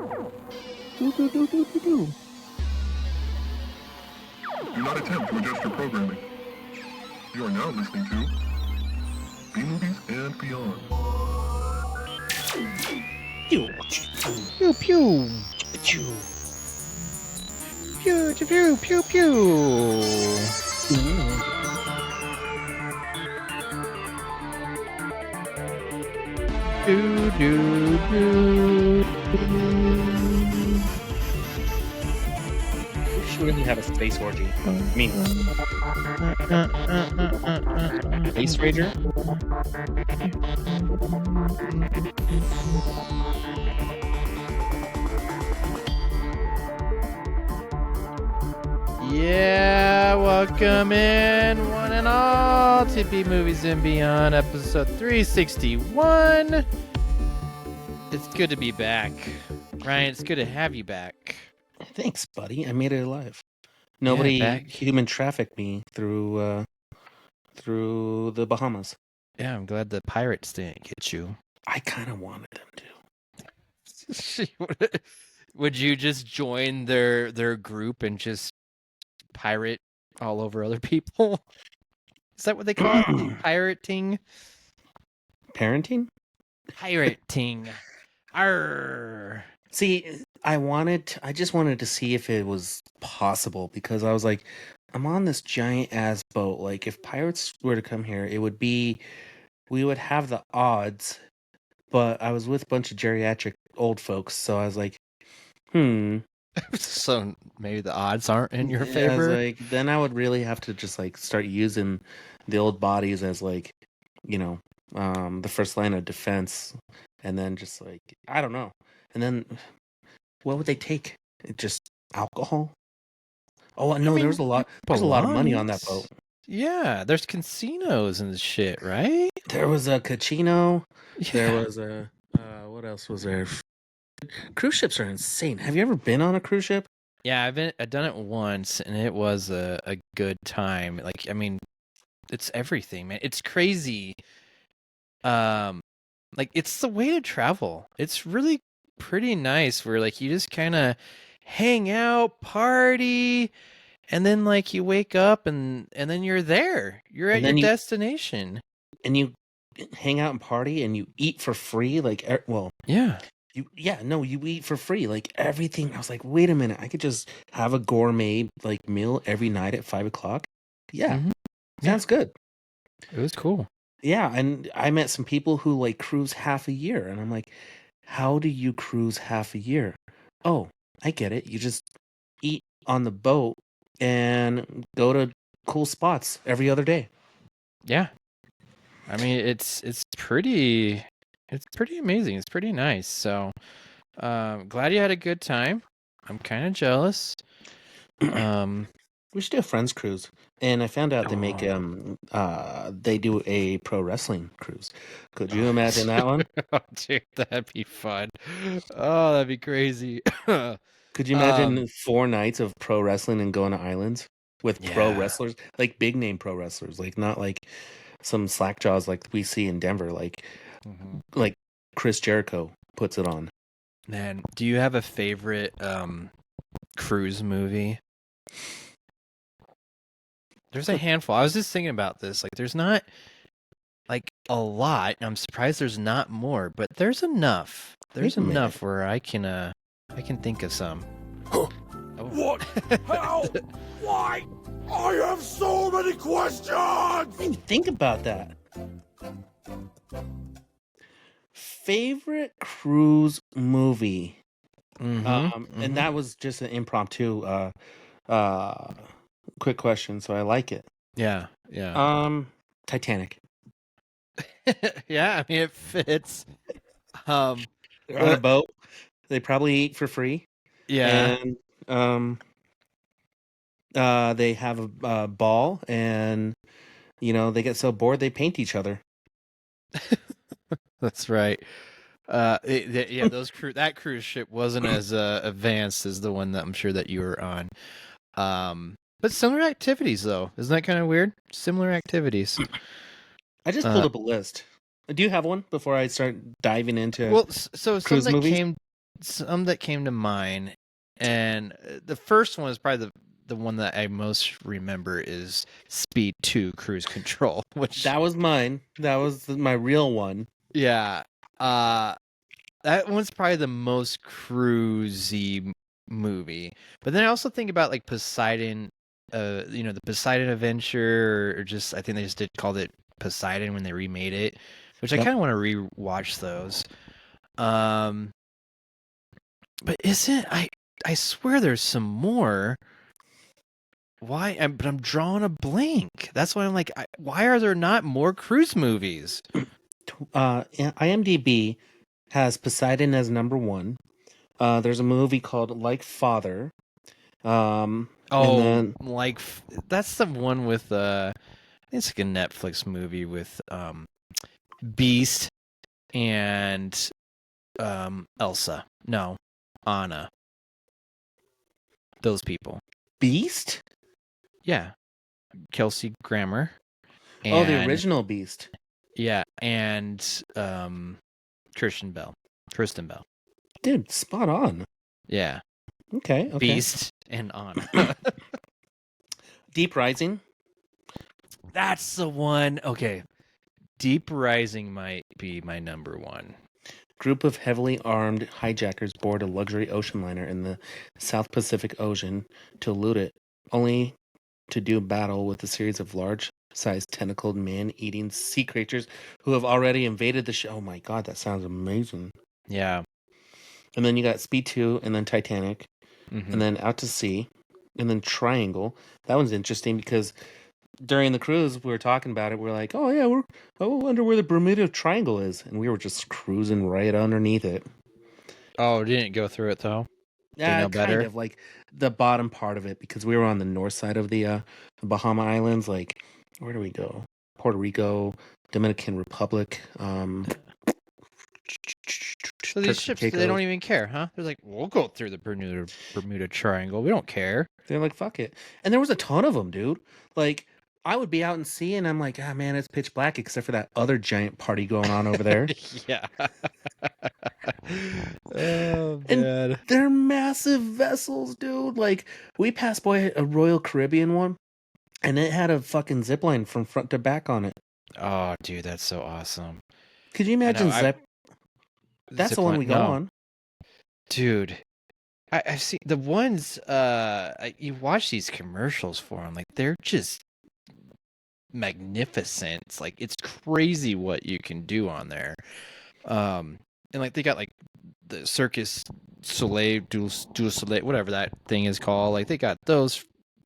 Do not attempt to adjust your programming. You are now listening to B-Movies and Beyond. Pew, pew, pew, pew, pew, pew, pew, pew. Do, do, do. We should really have a space orgy. I mean, Space Rager? Yeah, welcome in, one and all, to B-Movies and Beyond, episode 361. It's good to be back. Ryan, it's good to have you back. Thanks, buddy. I made it alive. Nobody back. human trafficked me through the Bahamas. Yeah, I'm glad the pirates didn't get you. I kind of wanted them to. Would you just join their group and just pirate all over other people? Is that what they call it? Pirating? Parenting? Pirating. Arr. See, I just wanted to see if it was possible, because I was like, I'm on this giant ass boat. Like, if pirates were to come here, we would have the odds, but I was with a bunch of geriatric old folks, so I was like, So maybe the odds aren't in your favor. I was like, then I would really have to just like start using the old bodies as like, the first line of defense, and then just like, I don't know. And then what would they take? Just alcohol? Oh no, there was a lot of money on that boat. Yeah, there's casinos and shit, right? There was a casino. Yeah. There was a what else was there? Cruise ships are insane. Have you ever been on a cruise ship? Yeah, I've done it once, and it was a good time. Like, I mean, it's everything, man. It's crazy. Like, it's the way to travel. It's really pretty nice where, like, you just kind of hang out, party, and then, like, you wake up and then you're there. You're at your destination. And you hang out and party, and you eat for free. Like, yeah. You eat for free, like everything. I was like, wait a minute, I could just have a gourmet like meal every night at 5:00. Yeah, sounds good. It was cool. Yeah, and I met some people who like cruise half a year, and I'm like, how do you cruise half a year? Oh, I get it. You just eat on the boat and go to cool spots every other day. Yeah, I mean, it's pretty. It's pretty amazing. It's pretty nice. So, glad you had a good time. I'm kind of jealous. We should do a friends cruise. And I found out they make they do a pro wrestling cruise. Could you imagine that one? Oh, dude, that'd be fun. Oh, that'd be crazy. Could you imagine 4 nights of pro wrestling and going to islands with pro wrestlers, like big name pro wrestlers, like not like some slackjaws like we see in Denver, like. Like Chris Jericho puts it on. Man, do you have a favorite cruise movie? There's a handful. I was just thinking about this. Like, there's not like a lot. I'm surprised there's not more, but there's enough. There's enough where I can think of some. What? How? Why? I have so many questions. I didn't think about that. Favorite cruise movie, and that was just an impromptu quick question, so I like it. Yeah. Titanic. Yeah, I mean, it fits. They're on a boat. They probably eat for free. Yeah, and they have a ball, and they get so bored they paint each other. That's right. That cruise ship wasn't as advanced as the one that I'm sure that you were on. But similar activities, though. Isn't that kind of weird? Similar activities. I just pulled up a list. Do you have one before I start diving into? Well, so cruise something movies? came some that came to mind, and the first one is probably the one that I most remember is Speed 2 Cruise Control, which That was mine. That was my real one. yeah, that one's probably the most cruisy movie. But then I also think about like Poseidon, the Poseidon Adventure, or just I think they just called it Poseidon when they remade it, which I Yep. kind of want to rewatch those. But isn't I swear there's some more. Why? But I'm drawing a blank. That's why I'm like, why are there not more cruise movies? IMDb has Poseidon as number 1. There's a movie called Like Father. And then That's the one with it's like a Netflix movie with Beast and Elsa. No, Anna. Those people. Beast? Yeah. Kelsey Grammer. Oh, the original Beast. Yeah, and Kristen Bell. Dude, spot on. Yeah. Okay. Beast and Anna. Deep Rising. That's the one. Okay. Deep Rising might be my number 1. Group of heavily armed hijackers board a luxury ocean liner in the South Pacific Ocean to loot it, only to do battle with a series of large-sized tentacled man-eating sea creatures who have already invaded the ship. Oh my god, that sounds amazing. Yeah. And then you got Speed 2, and then Titanic, Mm-hmm. and then Out to Sea, and then Triangle. That one's interesting because during the cruise, we were talking about it. We're like, oh yeah, I wonder where the Bermuda Triangle is. And we were just cruising right underneath it. Oh, didn't go through it though? Yeah, know better? kind of like the bottom part of it because we were on the north side of the Bahama Islands. Like, where do we go? Puerto Rico, Dominican Republic. So these ships, they don't even care, huh? They're like, we'll go through the Bermuda Triangle. We don't care. They're like, fuck it. And there was a ton of them, dude. Like, I would be out in sea and I'm like, ah, man, it's pitch black except for that other giant party going on over there. Yeah. Oh, man. And they're massive vessels, dude. Like, we passed by a Royal Caribbean one and it had a fucking zip line from front to back on it. Oh, dude, that's so awesome. Could you imagine That's the one we go on. Dude, I've seen the ones, you watch these commercials for them, like, they're just magnificent. It's like, it's crazy what you can do on there. And like, they got like the Circus Soleil, du Soleil, whatever that thing is called. Like, they got those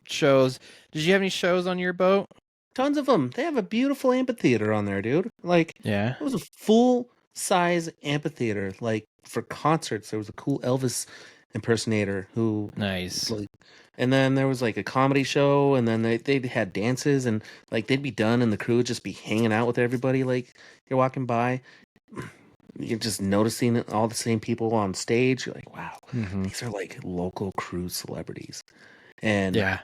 shows. Did you have any shows on your boat? Tons of them. They have a beautiful amphitheater on there, dude. Like, Yeah. it was a full-size amphitheater. Like, for concerts, there was a cool Elvis impersonator who... Nice. Like, and then there was, like, a comedy show, and then they had dances, and, like, they'd be done, and the crew would just be hanging out with everybody, like, you're walking by. You're just noticing all the same people on stage. You're like, wow, these are, like, local cruise celebrities. And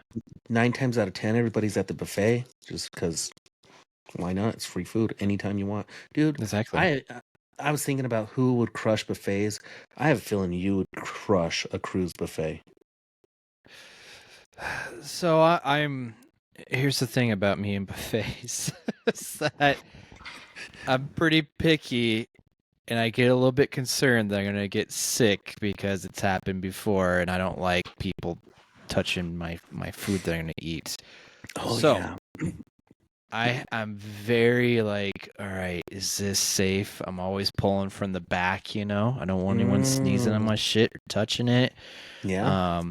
9 times out of 10, everybody's at the buffet just because why not? It's free food anytime you want. Dude, exactly. I was thinking about who would crush buffets. I have a feeling you would crush a cruise buffet. So I'm here's the thing about me and buffets is that I'm pretty picky and I get a little bit concerned that I'm going to get sick because it's happened before and I don't like people touching my food that I'm going to eat. Oh, so yeah. I'm very like, all right, is this safe? I'm always pulling from the back, you know? I don't want anyone sneezing on my shit or touching it. Yeah.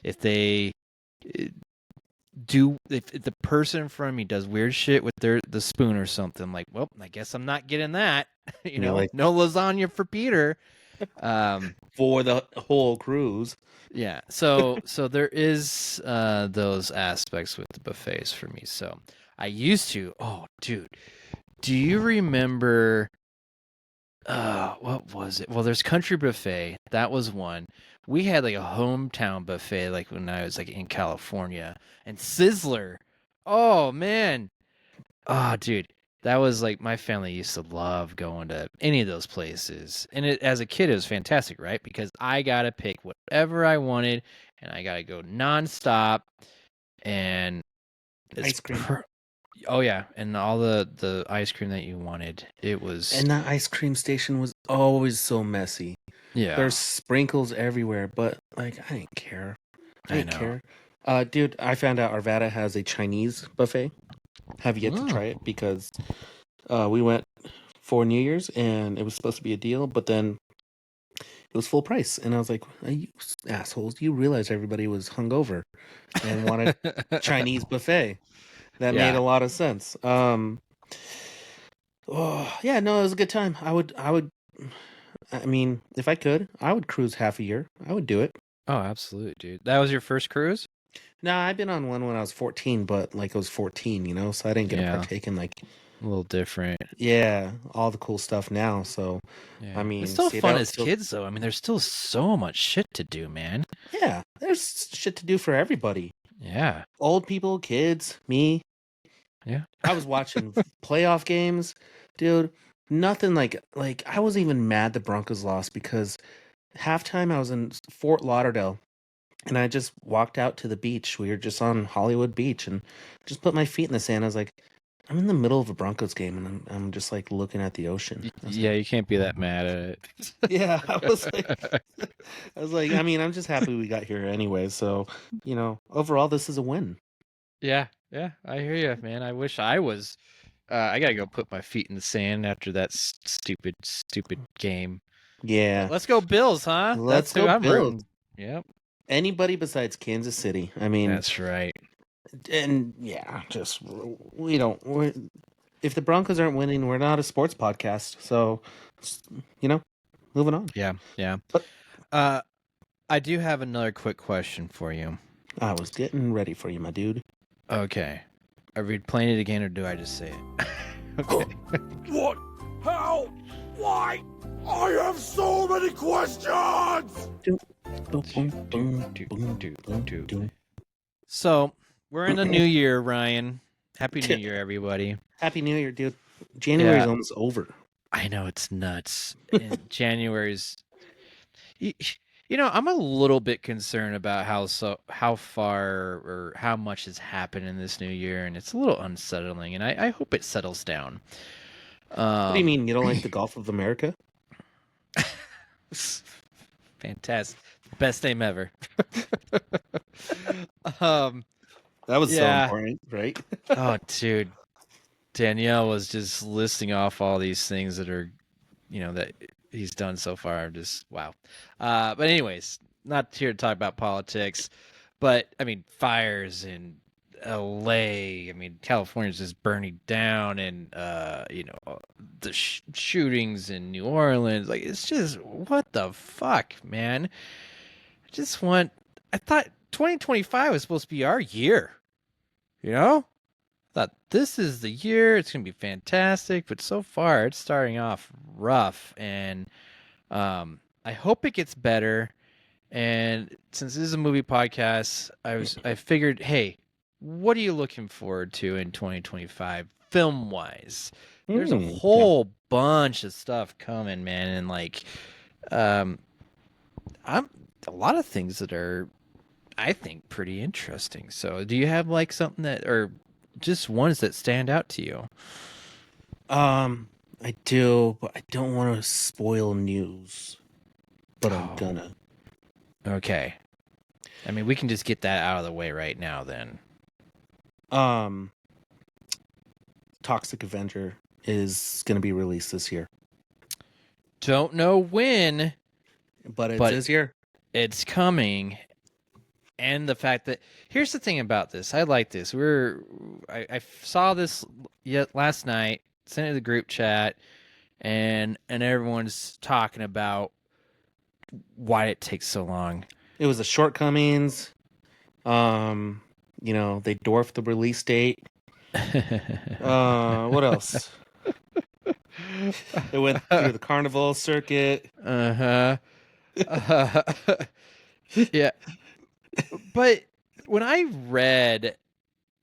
If they if the person in front of me does weird shit with the spoon or something, like, well, I guess I'm not getting that. You know, like, no lasagna for Peter. For the whole cruise. Yeah. So there is those aspects with the buffets for me. So I used to. Oh, dude, do you remember? What was it? Well, there's Country Buffet. That was one. We had like a hometown buffet, like when I was like in California, and Sizzler. Oh man. Oh, dude. that was like my family used to love going to any of those places. And as a kid, it was fantastic, right? Because I got to pick whatever I wanted and I got to go nonstop. And it's Ice cream. Oh yeah, and all the ice cream that you wanted. It was And that ice cream station was always so messy. yeah. There's sprinkles everywhere, but like I didn't care. I didn't care. Dude, I found out Arvada has a Chinese buffet. Have yet to try it because we went for New Year's and it was supposed to be a deal, but then it was full price. And I was like, you assholes, you realize everybody was hungover and wanted Chinese buffet. That made a lot of sense. Oh, yeah, no, it was a good time. I mean, if I could, I would cruise half a year. I would do it. Oh, absolutely, dude. That was your first cruise? No, I've been on one when I was 14, but like I was 14, you know, so I didn't get to partake in like a little different. Yeah, all the cool stuff now. So, I mean, it's still fun as kids, though. I mean, there's still so much shit to do, man. Yeah, there's shit to do for everybody. Yeah, old people, kids, me. Yeah, I was watching playoff games, dude. Nothing like I wasn't even mad the Broncos lost because halftime I was in Fort Lauderdale. And I just walked out to the beach. We were just on Hollywood Beach and just put my feet in the sand. I was like, I'm in the middle of a Broncos game and I'm just like looking at the ocean. Yeah, you can't be that mad at it. Yeah, I was like, I mean, I'm just happy we got here anyway. So, you know, overall, this is a win. Yeah, I hear you, man. I wish I was. I gotta go put my feet in the sand after that stupid game. Yeah, let's go Bills, huh? Let's go Bills. Yep. Anybody besides Kansas City. I mean, that's right. And yeah, just if the Broncos aren't winning, we're not a sports podcast. So, you know, moving on. Yeah. But, I do have another quick question for you. I was getting ready for you, my dude. Okay. Are we playing it again, or do I just say it? Okay. What? How? Why? I have so many questions! So, we're in the new year, Ryan. Happy New Year, everybody. Happy New Year, dude. January's almost over. I know, it's nuts. And January's... You know, I'm a little bit concerned about how far or how much has happened in this new year, and it's a little unsettling, and I hope it settles down. What do you mean? You don't like the Gulf of America? Fantastic. Best name ever. That was so important, right? Oh, dude. Danielle was just listing off all these things that are, you know, that he's done so far. I'm just, wow. But anyways, not here to talk about politics, but I mean, fires in LA. I mean, California's just burning down, and you know, the shootings in New Orleans. Like, it's just, what the fuck, man? I thought 2025 was supposed to be our year. You know? I thought this is the year, it's gonna be fantastic, but so far it's starting off rough, and I hope it gets better. And since this is a movie podcast, I figured, hey, what are you looking forward to in 2025 film wise? There's a whole bunch of stuff coming, man, and like I'm a lot of things that are, I think, pretty interesting. So do you have like something that, or just ones that stand out to you? I do, but I don't want to spoil news. But I'm gonna. Okay. I mean, we can just get that out of the way right now then. Toxic Avenger is gonna be released this year. Don't know when, but it's this year. It's coming. And the fact that, here's the thing about this. I like this. I saw this last night, sent it to the group chat, and everyone's talking about why it takes so long. It was the shortcomings. You know, they dwarfed the release date. What else? It went through the carnival circuit. Yeah. But when I read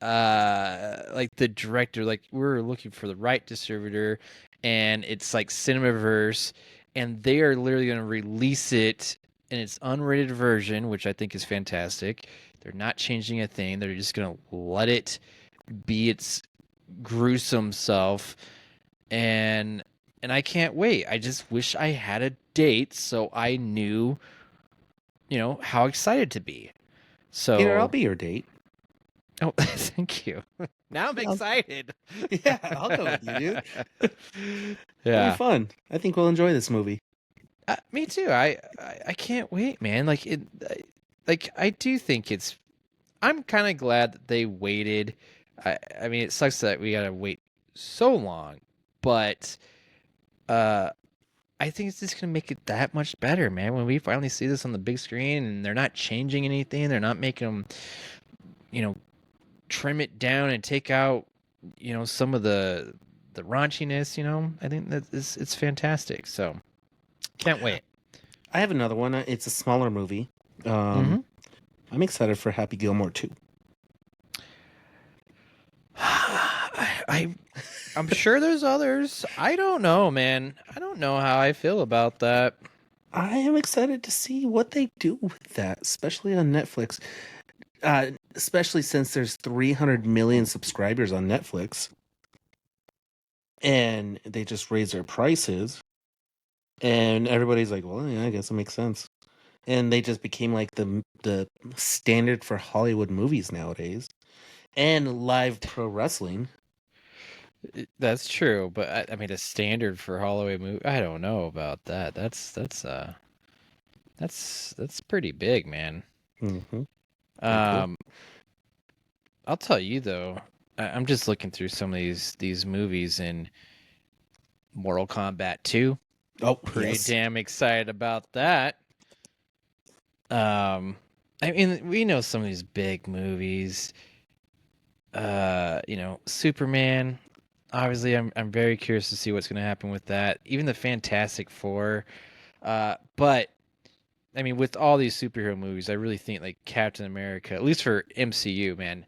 like the director, like we're looking for the right distributor, and it's like Cinemaverse, and they are literally going to release it in its unrated version, which I think is fantastic. They're not changing a thing. They're just going to let it be its gruesome self, and I can't wait. I just wish I had a date so I knew, how excited to be. Peter, I'll So, be your date. oh, thank you. Now I'm I'll- excited. Yeah, I'll go with you, dude. It'll be Yeah, fun. I think we'll enjoy this movie. me too. I can't wait, man. Like like I do think it's. I'm kind of glad that they waited. I mean, it sucks that we gotta wait so long, but I think it's just gonna make it that much better, man. When we finally see this on the big screen, and they're not changing anything, they're not making them, trim it down and take out, some of the raunchiness. I think that it's fantastic. So can't wait. I have another one. It's a smaller movie. Mhm. I'm excited for Happy Gilmore 2. I'm sure there's others. I don't know, man. I don't know how I feel about that. I am excited to see what they do with that, especially on Netflix. Especially since there's 300 million subscribers on Netflix. And they just raise their prices. And everybody's like, well, yeah, I guess it makes sense. And they just became like the standard for Hollywood movies nowadays. And live pro wrestling. That's true, but I mean, the standard for Holloway movie. I don't know about that. That's pretty big, man. Mm-hmm. Um, I'll tell you though. I'm just looking through some of these movies, and Mortal Kombat 2. Oh, Pretty yes. damn excited about that. I mean, we know some of these big movies. Superman. Obviously, I'm very curious to see what's going to happen with that. Even the Fantastic Four. But I mean, with all these superhero movies, I really think like Captain America, at least for MCU, man.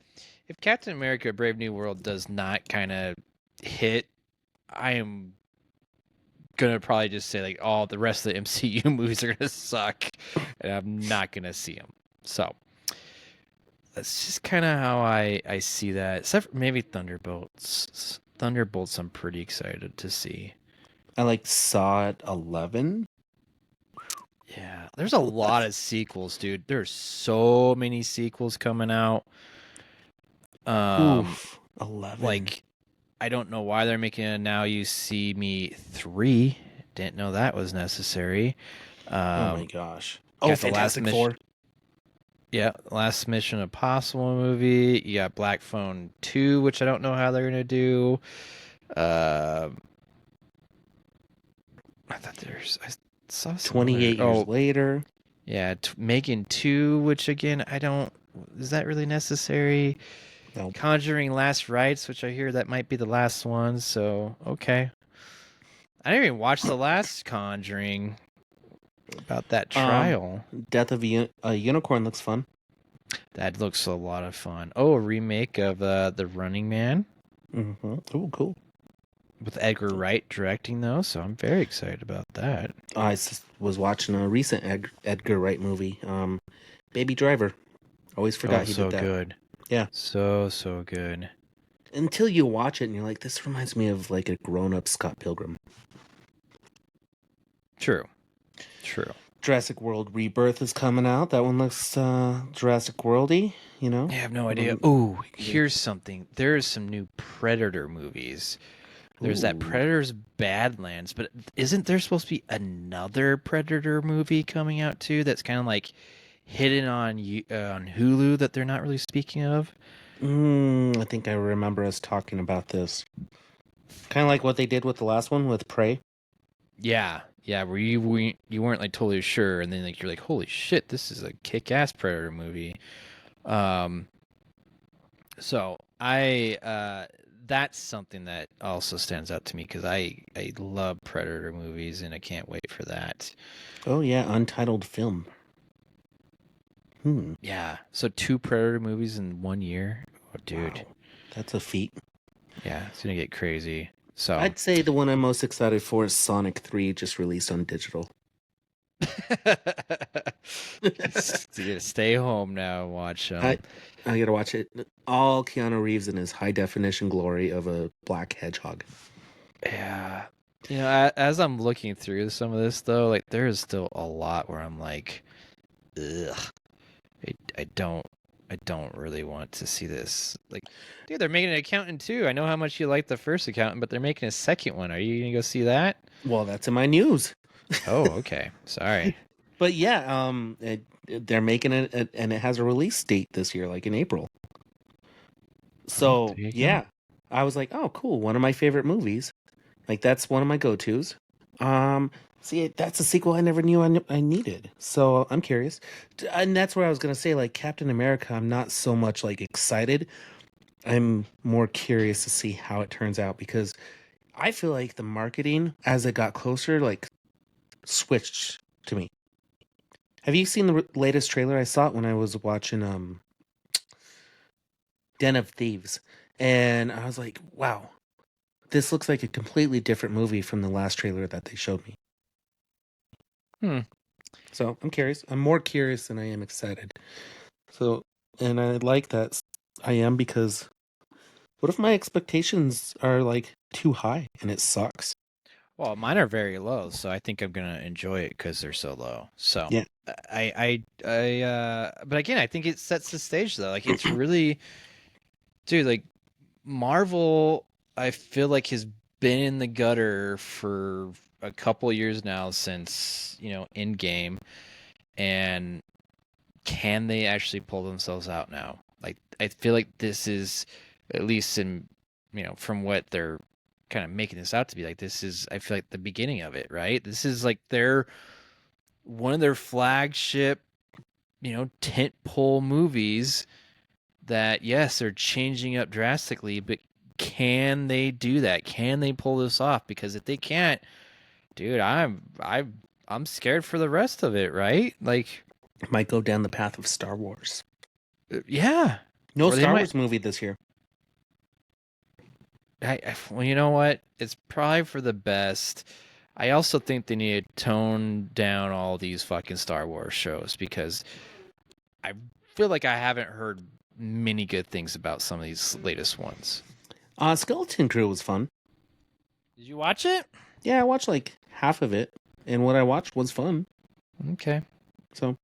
If Captain America: Brave New World does not kind of hit, I am gonna probably just say like all the rest of the MCU movies are gonna suck, and I'm not gonna see them. So that's just kind of how I see that. Except for maybe Thunderbolts. Thunderbolts, I'm pretty excited to see. I saw it 11. Yeah, there's a lot of sequels, dude. There's so many sequels coming out. Oof, 11. Like, I don't know why they're making a Now You See Me 3. Didn't know that was necessary. Oh my gosh. got Oh, the last Fantastic mission- Four. Yeah, Last Mission Impossible movie. You got Black Phone 2, which I don't know how they're gonna do. I thought I saw some 28 other- years later. Yeah, Megan 2, which again, I don't. Is that really necessary? No. Conjuring Last Rites, which I hear that might be the last one. So okay, I didn't even watch the last Conjuring. About that trial. Death of a Unicorn looks fun. That looks a lot of fun. Oh, a remake of The Running Man Mm-hmm. Oh, cool. with Edgar Wright directing, though. So I'm very excited about that. Was watching a recent Edgar Wright movie, Baby Driver. Always forgot he so did that. good. Yeah. So good. Until you watch it and you're like, this reminds me of like a grown-up Scott Pilgrim. True. Jurassic World Rebirth is coming out. That one looks Jurassic Worldy, you know? I have no idea. Oh, here's something. There's some new Predator movies. There's that Ooh. Predator's Badlands, but isn't there supposed to be another Predator movie coming out too? That's kind of like hidden on Hulu that they're not really speaking of. I think I remember us talking about this. Kind of like what they did with the last one with Prey. Yeah, where you weren't like totally sure, and then like you're like, holy shit, this is a kick-ass Predator movie. So that's something that also stands out to me because I love Predator movies and I can't wait for that. Oh yeah, untitled film. Yeah, so 2 Predator movies in 1 year. dude. Wow. That's a feat. Yeah, it's gonna get crazy. So I'd say the one I'm most excited for is Sonic 3, just released on digital. you gotta stay home now and watch I gotta watch it. All Keanu Reeves in his high definition glory of a black hedgehog. Yeah. As I'm looking through some of this though, like there is still a lot where I'm like, ugh. I don't really want to see this. Like, dude, they're making an accountant too. I know how much you liked the first accountant, but they're making a second one. Are you gonna go see that? Well, that's in my news. Oh, okay. Sorry. But yeah, they're making it, and it has a release date this year, like in April. So there you go. yeah, I was like, oh, cool. One of my favorite movies. Like that's one of my go-tos. See, that's a sequel I never knew I needed. So I'm curious, and that's where I was gonna say, like Captain America. I'm not so much like excited. I'm more curious to see how it turns out because I feel like the marketing as it got closer, like switched to me. Have you seen the latest trailer? I saw it when I was watching Den of Thieves, and I was like, wow, this looks like a completely different movie from the last trailer that they showed me. So I'm curious. I'm more curious than I am excited. So, and I like that I am, because what if my expectations are like too high and it sucks? Well, mine are very low, so I think I'm gonna enjoy it because they're so low. So Yeah. but again, I think it sets the stage though. Like it's really, dude, like Marvel, I feel like has been in the gutter for a couple years now since, Endgame, and can they actually pull themselves out now? Like I feel like this is, at least in, from what they're kind of making this out to be, like this is, I feel like the beginning of it, right? This is like one of their flagship, tent pole movies that, yes, they're changing up drastically, but can they do that? Can they pull this off? Because if they can't, dude, I'm scared for the rest of it, right? Like, Might go down the path of Star Wars. yeah. No Or they Star might- Wars movie this year. Well, you know what? It's probably for the best. I also think they need to tone down all these fucking Star Wars shows because I feel like I haven't heard many good things about some of these latest ones. Skeleton Crew was fun. Did you watch it? Yeah, I watched like half of it, and what I watched was fun. Okay. So,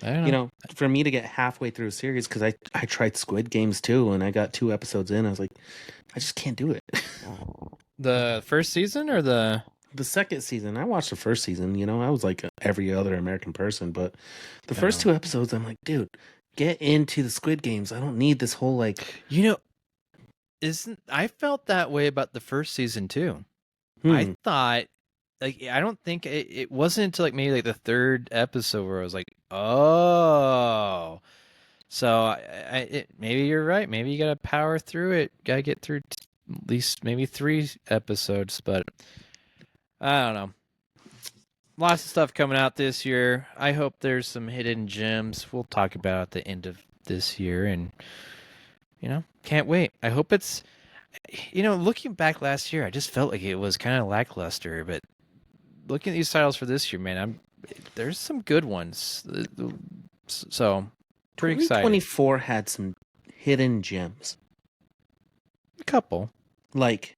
I don't know. For me to get halfway through a series, because I tried Squid Games too, and I got 2 episodes in, I was like, I just can't do it. The first season or the second season, I watched the first season, I was like every other American person, but the first 2 episodes, I'm like, dude, get into the Squid Games. I don't need this whole like, I felt that way about the first season too. hmm. I thought, like, I don't think it wasn't until like maybe like the 3rd episode where I was like, oh. So maybe you're right. Maybe you gotta power through it. Gotta get through at least maybe 3 episodes. But I don't know. Lots of stuff coming out this year. I hope there's some hidden gems. We'll talk about at the end of this year, and can't wait. I hope it's. Looking back last year, I just felt like it was kind of lackluster. But looking at these titles for this year, man, there's some good ones. So. Pretty excited. 2024 had some hidden gems. A couple. Like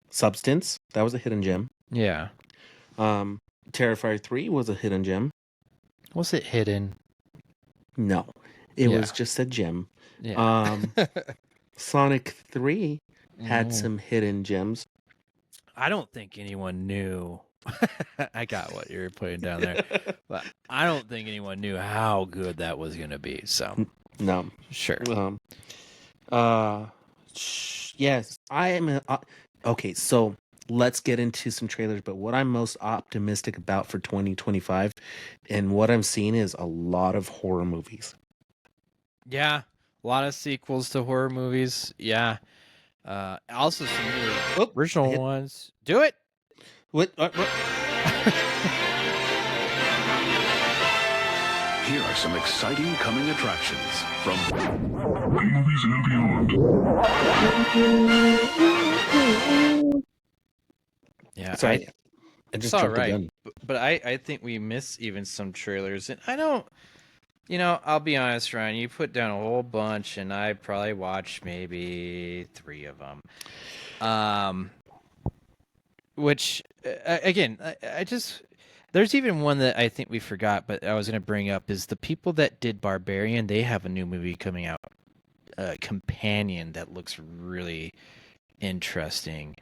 Substance, that was a hidden gem. Yeah. Terrifier 3 was a hidden gem. Was it hidden? No. It was just a gem. Yeah. Sonic 3 had some hidden gems. I don't think anyone knew. I got what you're putting down there. But I don't think anyone knew how good that was going to be. So, No. sure. Yes, I am. Okay, so let's get into some trailers. But what I'm most optimistic about for 2025 and what I'm seeing is a lot of horror movies. Yeah. A lot of sequels to horror movies. Yeah. Also some original ones. Do it. What? Here are some exciting coming attractions from B-movies and beyond. Yeah, Sorry, I it's just all jumped the right, gun. but I think we miss even some trailers, and I don't. You know, I'll be honest, Ryan. You put down a whole bunch, and I probably watched maybe 3 of them. Which again, I just there's even one that I think we forgot, but I was going to bring up is the people that did Barbarian. They have a new movie coming out, Companion, that looks really interesting.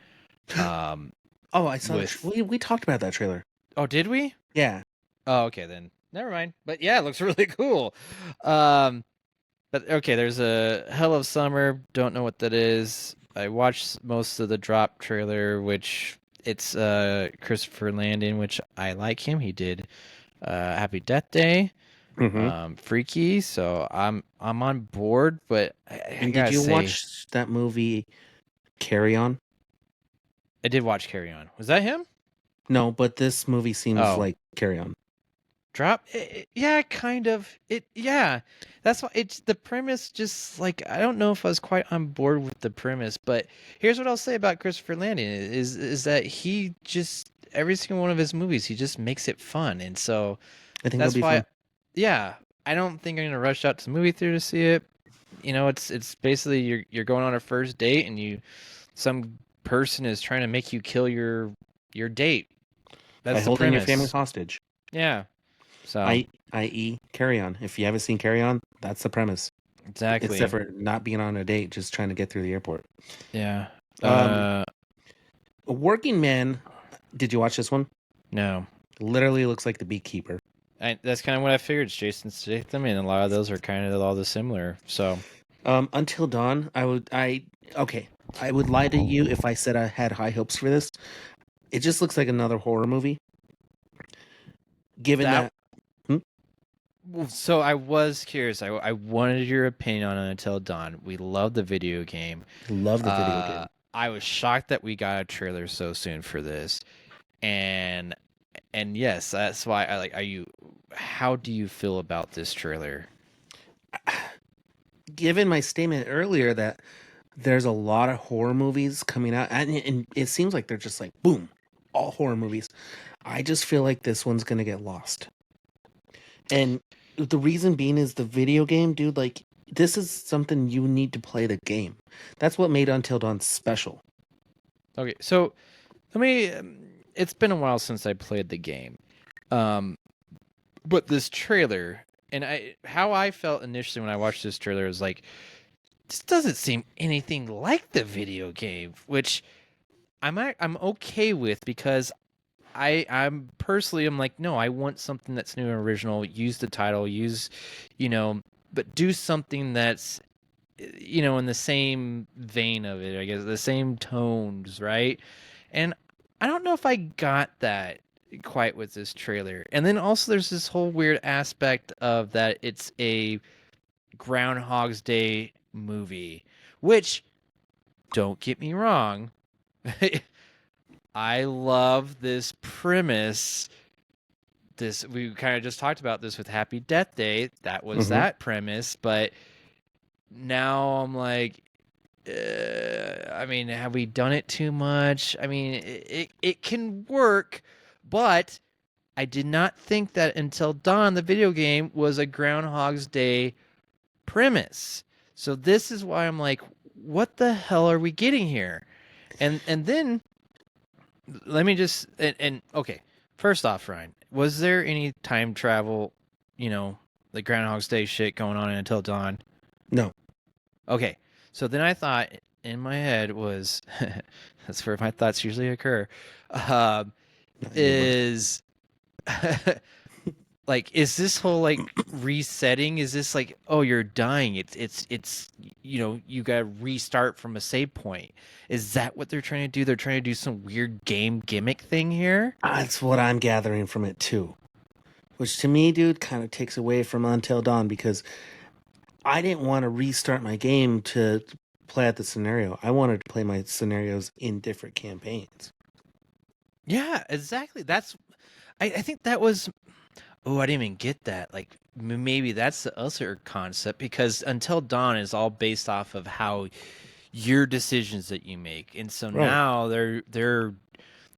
Oh, I saw with we talked about that trailer. oh, did we? Yeah. Oh, okay then. Never mind. But yeah, it looks really cool. But okay, there's a Hell of Summer. Don't know what that is. I watched most of the Drop trailer, which it's Christopher Landon, which I like him. He did Happy Death Day, Mm-hmm. Freaky. So I'm on board. But I And gotta did you say, watch that movie Carry On? I did watch Carry On. Was that him? No, but this movie seems Oh. like Carry On. Drop? Yeah, kind of. Yeah. That's why it's the premise. Just like I don't know if I was quite on board with the premise, but here's what I'll say about Christopher Landon is that he just every single one of his movies he just makes it fun, and so I think that's it'll be why. fun. Yeah, I don't think I'm gonna rush out to the movie theater to see it. You know, it's basically you're going on a first date, and some person is trying to make you kill your date. That's By the holding your premise. family hostage. Yeah. So I.e. Carry On. If you haven't seen Carry On, that's the premise. exactly. Except for not being on a date, just trying to get through the airport. Yeah. Working Man. Did you watch this one? No. Literally looks like The Beekeeper. That's kind of what I figured. It's Jason Statham, and a lot of those are kind of all the similar. So Until Dawn. I would lie to you if I said I had high hopes for this. It just looks like another horror movie. Given that so I was curious. I wanted your opinion on Until Dawn. We love the video game. love the video game. I was shocked that we got a trailer so soon for this, and yes, that's why I like. How do you feel about this trailer? Given my statement earlier that there's a lot of horror movies coming out, and it seems like they're just like boom, all horror movies. I just feel like this one's gonna get lost. And the reason being is the video game, dude, like this is something you need to play the game. That's what made Until Dawn special. Okay, so let me. It's been a while since I played the game, but this trailer and how I felt initially when I watched this trailer was like, this doesn't seem anything like the video game, which I'm okay with because I'm personally I'm like, no, I want something that's new and original. Use the title, but do something that's in the same vein of it, I guess, the same tones, right? And I don't know if I got that quite with this trailer. And then also there's this whole weird aspect of that it's a Groundhog's Day movie, which, don't get me wrong, I love this premise. We kind of just talked about this with Happy Death Day. That was that premise, but now I'm like, I mean, have we done it too much? I mean, it can work, but I did not think that Until Dawn, the video game, was a Groundhog's Day premise. So this is why I'm like, what the hell are we getting here? And then let me just and okay. First off, Ryan, was there any time travel, the Groundhog's Day shit going on in Until Dawn? No. Okay. So then I thought in my head was that's where my thoughts usually occur. Is like, is this whole like resetting? Is this like, oh, you're dying? It's you got to restart from a save point. Is that what they're trying to do? They're trying to do some weird game gimmick thing here. That's what I'm gathering from it too. Which to me, dude, kind of takes away from Until Dawn because I didn't want to restart my game to play out the scenario. I wanted to play my scenarios in different campaigns. Yeah, exactly. I think that was. Oh, I didn't even get that. Like maybe that's the other concept, because Until Dawn is all based off of how your decisions that you make, and so Right. now they're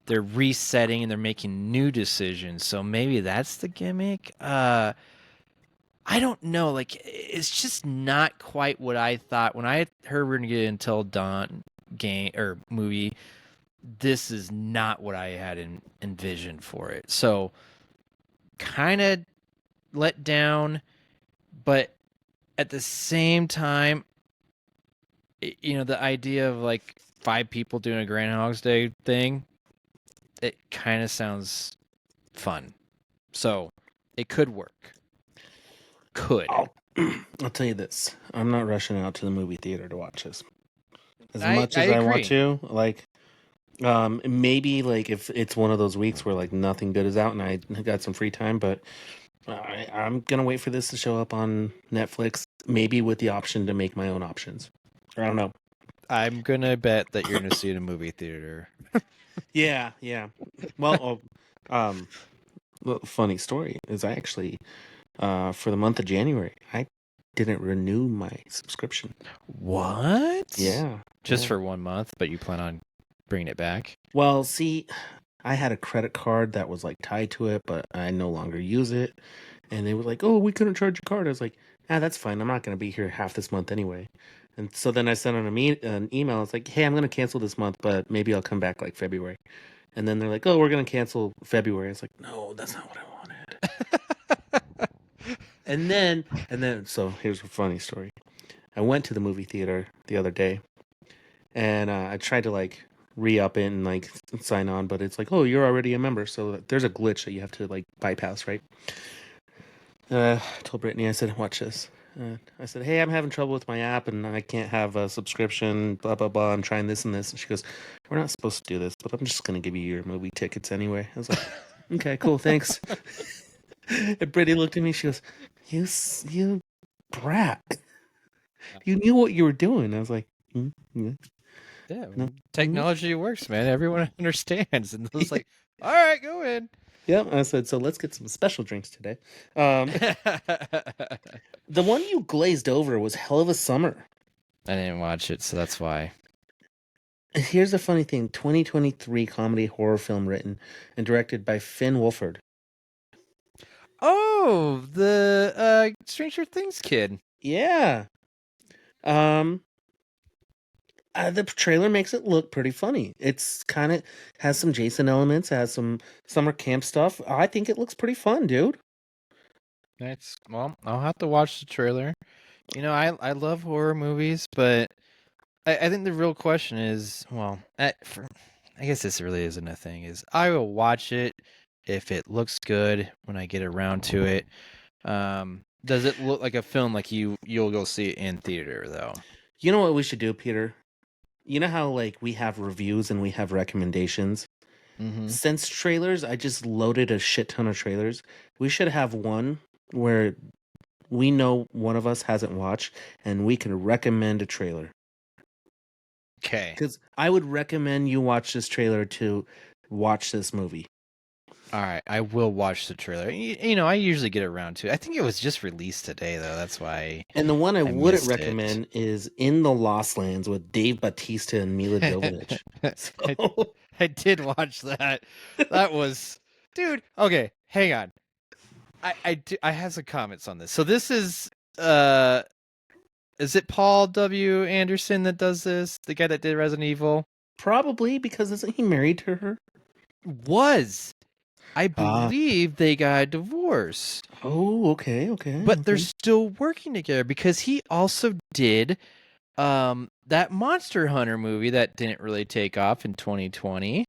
resetting and they're making new decisions. So maybe that's the gimmick. I don't know. Like, it's just not quite what I thought when I heard we're gonna get Until Dawn game or movie. This is not what I had envisioned for it. So kind of let down, but at the same time, the idea of like 5 people doing a Groundhog's Day thing, it kind of sounds fun. So it could work. Could. I'll tell you this. I'm not rushing out to the movie theater to watch this. As I much as I want agree. to, like, maybe like if it's one of those weeks where like nothing good is out and I got some free time, but I'm gonna wait for this to show up on Netflix, maybe with the option to make my own options. I don't know. I'm gonna bet that you're gonna see it in a movie theater. Yeah. Well, funny story is I actually, for the month of January, I didn't renew my subscription. What? Yeah. Just yeah. for 1 month, but you plan on bringing it back? Well, see, I had a credit card that was like tied to it, but I no longer use it. And they were like, "Oh, we couldn't charge your card." I was like, that's fine. I'm not going to be here half this month anyway. And so then I sent them an email. It's like, "Hey, I'm going to cancel this month, but maybe I'll come back like February." And then they're like, "Oh, we're going to cancel February." It's like, "No, that's not what I wanted." and then, so here's a funny story. I went to the movie theater the other day, and I tried to like re-up it and like sign on, but it's like, "Oh, you're already a member," so there's a glitch that you have to like bypass, right? I told Brittany, I said, "Watch this." I said, "Hey, I'm having trouble with my app and I can't have a subscription, blah, blah, blah. I'm trying this and this." And she goes, "We're not supposed to do this, but I'm just going to give you your movie tickets anyway." I was like, "Okay, cool, thanks." And Brittany looked at me, she goes, You brat. You knew what you were doing. I was like, yeah. Yeah, No. technology works, man. Everyone understands. And I was like, all right, go in. Yeah, I said, "So let's get some special drinks today." The one you glazed over was Hell of a Summer. I didn't watch it, so that's why. Here's the funny thing: 2023 comedy horror film written and directed by Finn Wolfhard. Oh, the Stranger Things kid. Yeah. The trailer makes it look pretty funny. It's kind of has some Jason elements, has some summer camp stuff. I think it looks pretty fun, dude. Well, I'll have to watch the trailer. I love horror movies, but I think the real question is, well, I guess this really isn't a thing. Is I will watch it if it looks good when I get around to it. Does it look like a film like you'll go see it in theater though? You know what we should do, Peter? You know how like we have reviews and we have recommendations? Mm-hmm. Since trailers, I just loaded a shit ton of trailers. We should have one where we know one of us hasn't watched and we can recommend a trailer. Okay. Because I would recommend you watch this trailer to watch this movie. All right, I will watch the trailer. I usually get around to it. I think it was just released today, though. That's why. And the one I wouldn't missed recommend is In the Lost Lands with Dave Bautista and Mila Jovovich. So... I did watch that. That was, dude. Okay, hang on. I have some comments on this. So this is it Paul W. Anderson that does this? The guy that did Resident Evil? Probably, because isn't he married to her? I believe they got a divorce. Oh, okay. But they're still working together because he also did that Monster Hunter movie that didn't really take off in 2020.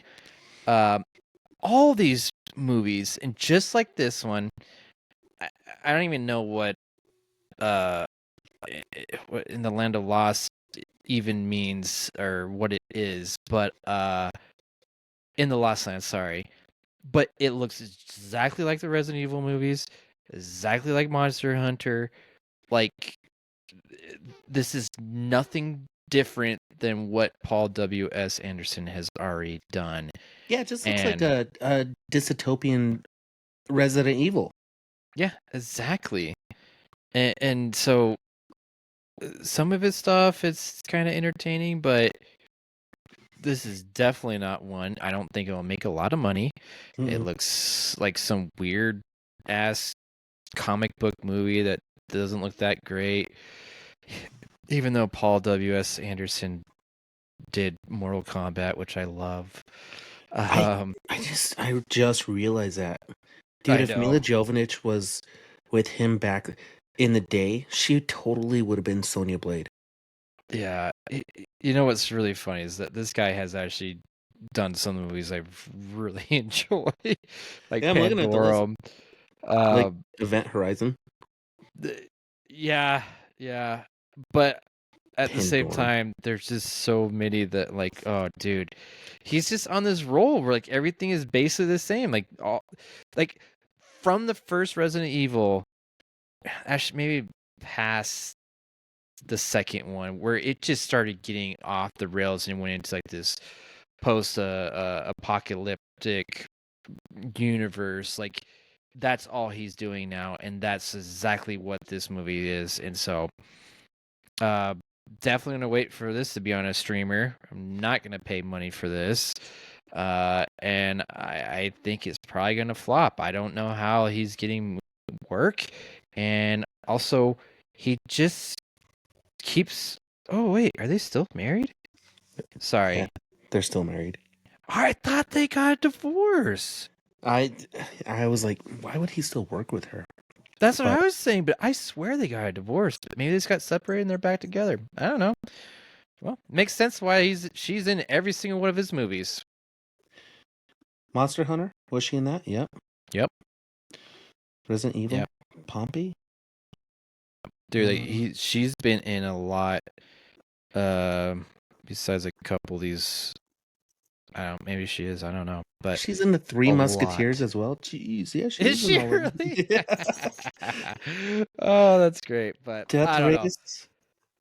All these movies, and just like this one, I don't even know what In the Land of Lost even means or what it is, but In the Lost Land, sorry. But it looks exactly like the Resident Evil movies, exactly like Monster Hunter. Like, this is nothing different than what Paul W.S. Anderson has already done. Yeah, it just looks like a dystopian Resident Evil. Yeah, exactly. And so some of his stuff is kind of entertaining, but this is definitely not one. I don't think it'll make a lot of money. It Mm-mm. looks like some weird ass comic book movie that doesn't look that great. Even though Paul W.S. Anderson did Mortal Kombat, which I love. I Um, I just realized that. Dude, I if Mila know. Jovovich was with him back in the day, she totally would have been Sonya Blade. Yeah. You know what's really funny is that this guy has actually done some movies I really enjoy, like Yeah, I'm looking at the list. Pandora. Like Um, Event Horizon, yeah, yeah. But at the same Pandora. time, there's just so many that like, oh, dude, he's just on this roll where like everything is basically the same. Like all, like from the first Resident Evil, actually maybe past the second one, where it just started getting off the rails and went into like this post apocalyptic universe. Like that's all he's doing now, and that's exactly what this movie is. And so Uh, definitely gonna wait for this to be on a streamer. I'm not gonna pay money for this. And I think it's probably gonna flop. I don't know how he's getting work, and also he just keeps. Oh wait, are they still married? Sorry, Yeah, they're still married. I thought they got a divorce. I was like, why would he still work with her? That's what But I was saying, but I swear they got a divorce. But maybe they just got separated and they're back together. I don't know. Well, makes sense why she's in every single one of his movies. Monster Hunter, was she in that? Yep. Yep. Resident Evil, Yep. Pompey. Dude, like she's been in a lot. Besides a couple of these, I don't. Maybe she is. I don't know. But She's in the Three a Musketeers lot. as well. Jeez, yeah, she Is is in she all of them. really? Yeah. Oh, that's great. But Death I don't know, Race.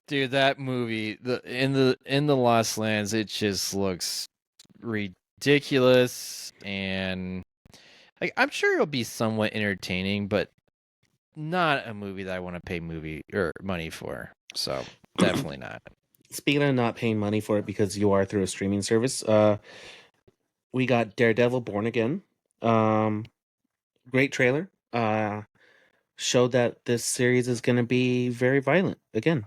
dude. That movie, the Lost Lands, it just looks ridiculous, and like I'm sure it'll be somewhat entertaining, but not a movie that I want to pay movie or money for. So definitely not. Speaking of not paying money for it because you are through a streaming service, we got Daredevil Born Again. Great trailer. Showed that this series is going to be very violent again.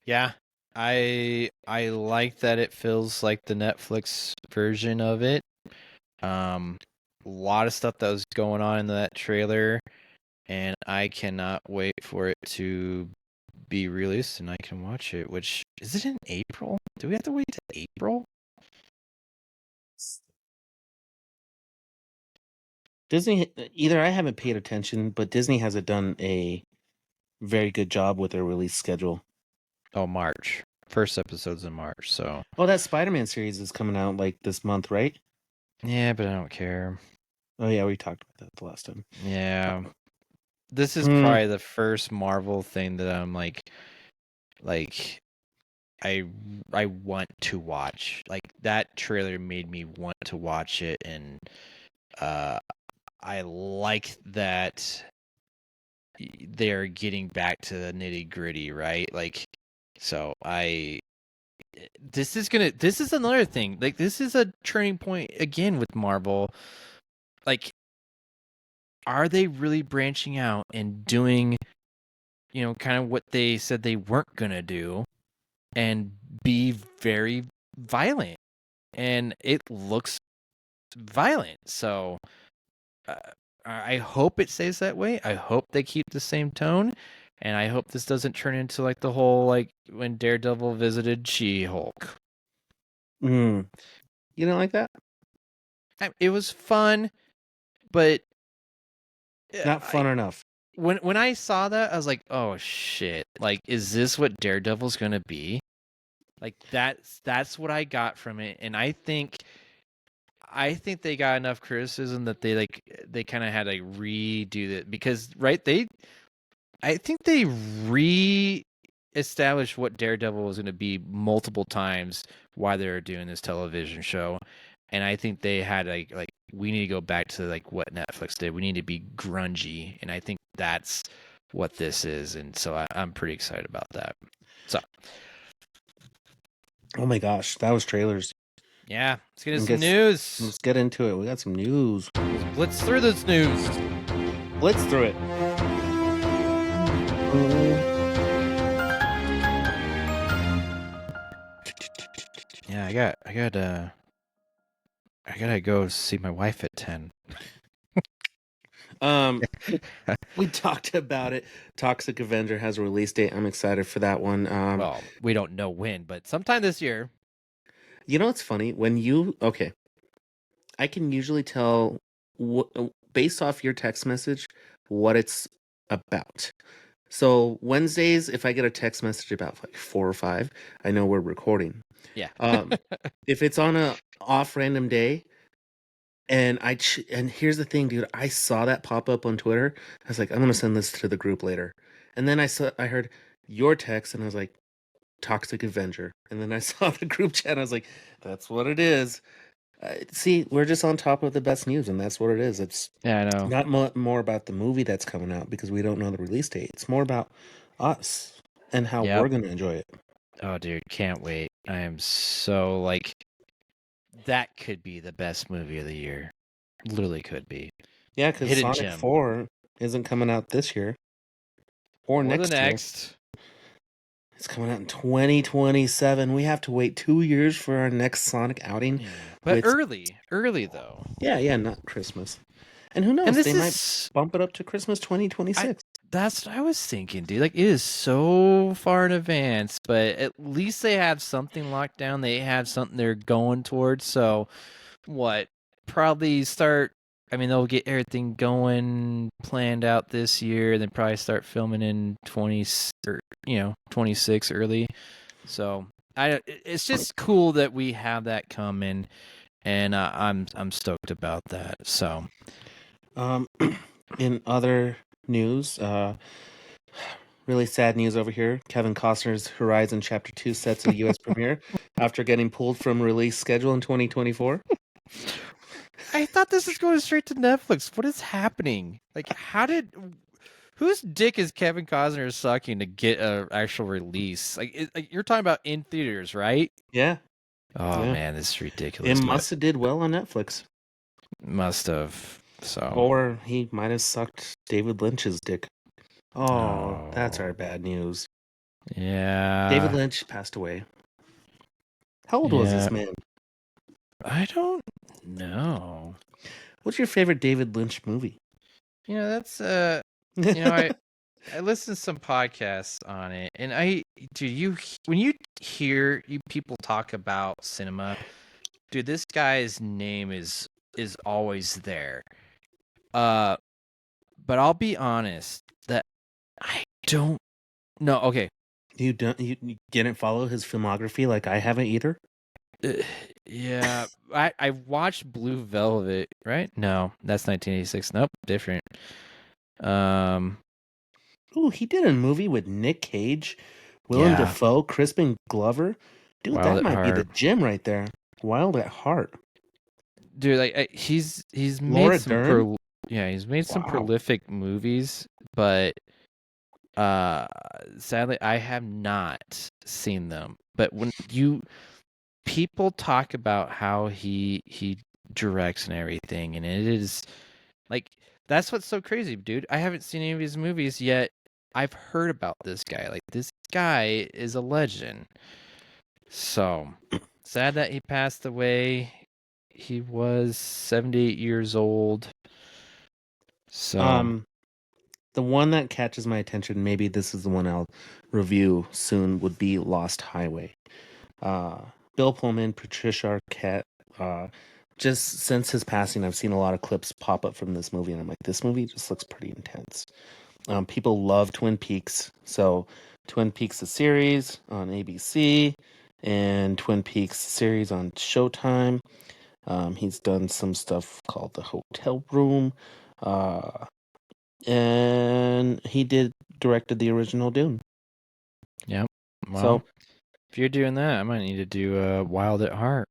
Yeah, I like that it feels like the Netflix version of it. A lot of stuff that was going on in that trailer, and I cannot wait for it to be released and I can watch it. Which is it in April? Do we have to wait to April? Disney, either I haven't paid attention, but Disney hasn't done a very good job with their release schedule. Oh, March. First episode's in March, so Oh, that Spider-Man series is coming out like this month, right? yeah, but I don't care. Oh yeah, we talked about that the last time. Yeah. This is Hmm. probably the first Marvel thing that I'm like I want to watch. Like that trailer made me want to watch it, and I like that they're getting back to the nitty gritty, right? Like, so this is another thing. Like, this is a turning point again with Marvel. Like, are they really branching out and doing, kind of what they said they weren't gonna do, and be very violent? And it looks violent. So I hope it stays that way. I hope they keep the same tone, and I hope this doesn't turn into like the whole like when Daredevil visited She-Hulk. You don't like that? It was fun, but Not fun enough. When I saw that, I was like, "Oh shit! Like, is this what Daredevil's gonna be?" Like that's what I got from it, and I think they got enough criticism that they kind of had to redo that because I think they re-established what Daredevil was going to be multiple times while they were doing this television show, And I think they had like we need to go back to like what Netflix did. We need to be grungy, and I think that's what this is. And so I'm pretty excited about that. So Oh my gosh, that was trailers. yeah, let's get into And some guess- news. Let's get into it. We got some news. Blitz through this news. Blitz through it. Yeah, I gotta go see my wife at 10. We talked about it. Toxic Avenger has a release date. I'm excited for that one. Well, we don't know when, but sometime this year. You know what's funny? I can usually tell based off your text message what it's about. So Wednesdays, if I get a text message about like 4 or 5, I know we're recording. Yeah. If it's on a off random day, and and here's the thing, dude, I saw that pop up on Twitter. I was like, I'm gonna send this to the group later. And then I heard your text, and I was like, Toxic Avenger. And then I saw the group chat, and I was like, that's what it is. See, we're just on top of the best news, and that's what it is. It's Yeah, I know. not more about the movie that's coming out because we don't know the release date. It's more about us and how Yep. we're gonna enjoy it. Oh, dude, can't wait. I am so like that could be the best movie of the year. Literally could be. Yeah, because Hidden Sonic gem. 4 isn't coming out this year or next year. It's coming out in 2027. We have to wait 2 years for our next Sonic outing. Yeah. But with- early though. Yeah, not Christmas. And who knows? And this They might is bump it up to Christmas 2026. that's what I was thinking, dude. Like it is so far in advance, but at least they have something locked down. They have something they're going towards. So what? Probably start. I mean, they'll get everything going, planned out this year. Then probably start filming in 26 early. So it's just cool that we have that coming, and I'm stoked about that. So, In other news, really sad news over here. Kevin Costner's Horizon Chapter 2 sets a U.S. premiere after getting pulled from release schedule in 2024. I thought this was going straight to Netflix. What is happening? Like, whose dick is Kevin Costner sucking to get an actual release? Like you're talking about in theaters, right? Yeah. Oh Yeah. man, this is ridiculous. It must have did well on Netflix. Must have. So. Or he might have sucked David Lynch's dick. Oh, No. that's our bad news. Yeah. David Lynch passed away. How old was Yeah. this man? I don't know. What's your favorite David Lynch movie? That's I listen to some podcasts on it, and when you hear people talk about cinema, dude, this guy's name is always there. But I'll be honest that I don't know. Okay. You didn't follow his filmography like I haven't either? Yeah, I watched Blue Velvet, right? No, that's 1986. Nope, different. Ooh, he did a movie with Nick Cage, Willem Yeah. Dafoe, Crispin Glover. Dude, Wild that at might be the Heart. gem right there. Wild at Heart. Dude, like he's Laura made some Dern? he's made some Wow. prolific movies, but sadly I have not seen them. But when people talk about how he directs and everything, and it is like that's what's so crazy, dude. I haven't seen any of his movies yet. I've heard about this guy. Like this guy is a legend. So sad that he passed away. He was 78 years old. So The one that catches my attention, maybe this is the one I'll review soon, would be Lost Highway. Bill Pullman, Patricia Arquette. Just since his passing, I've seen a lot of clips pop up from this movie, and I'm like, this movie just looks pretty intense. People love Twin Peaks, so Twin Peaks the series on ABC and Twin Peaks series on Showtime. He's done some stuff called The Hotel Room, and he directed the original Dune. yeah. Well, So if you're doing that, I might need to do Wild at Heart.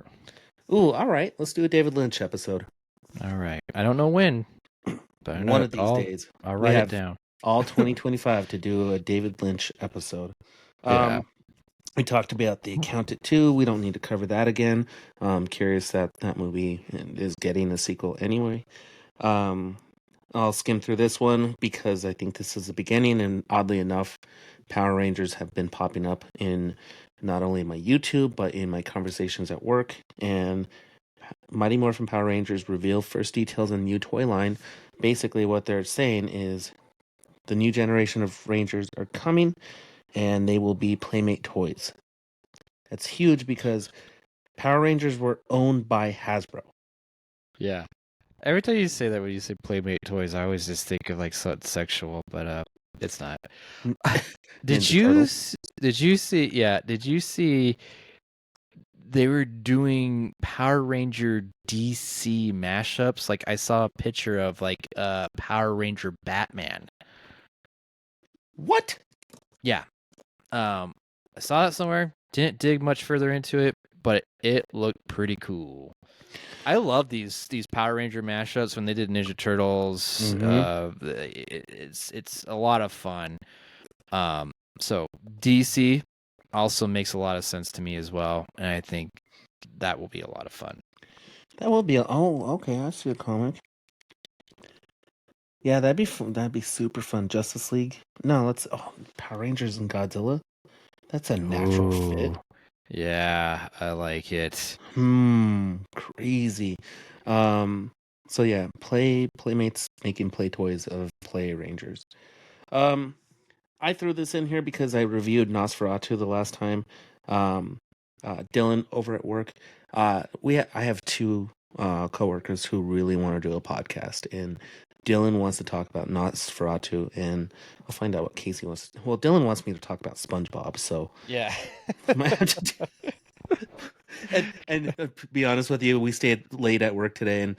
Ooh, all right. Let's do a David Lynch episode. All right. I don't know when, but One of these days. I'll We write it have down. all 2025 to do a David Lynch episode. Yeah. We talked about The Accountant 2. We don't need to cover that again. I'm curious that movie is getting a sequel anyway. I'll skim through this one because I think this is the beginning, and oddly enough, Power Rangers have been popping up in not only my YouTube, but in my conversations at work. And Mighty Morphin Power Rangers reveal first details on new toy line. Basically, what they're saying is the new generation of Rangers are coming, and they will be Playmate toys. That's huge because Power Rangers were owned by Hasbro. Yeah. Every time you say that, when you say Playmate toys, I always just think of like something sexual, but it's not. Did you see? Yeah. Did you see? They were doing Power Ranger DC mashups. Like I saw a picture of like Power Ranger Batman. What? Yeah. I saw that somewhere. Didn't dig much further into it, but it looked pretty cool. I love these Power Ranger mashups when they did Ninja Turtles. It's a lot of fun. So DC also makes a lot of sense to me as well, and I think that will be a lot of fun. That will be okay. I see a comic. Yeah, that'd be fun. That'd be super fun. Justice League. No, let's Power Rangers and Godzilla. That's a natural fit. Yeah, I like it. Crazy. So yeah, Playmates making play toys of Play Rangers. I threw this in here because I reviewed Nosferatu the last time. Dylan over at work. I have two coworkers who really want to do a podcast, and Dylan wants to talk about Nosferatu, and I'll find out what Casey wants. Well, Dylan wants me to talk about SpongeBob, so Yeah. and to be honest with you, we stayed late at work today, and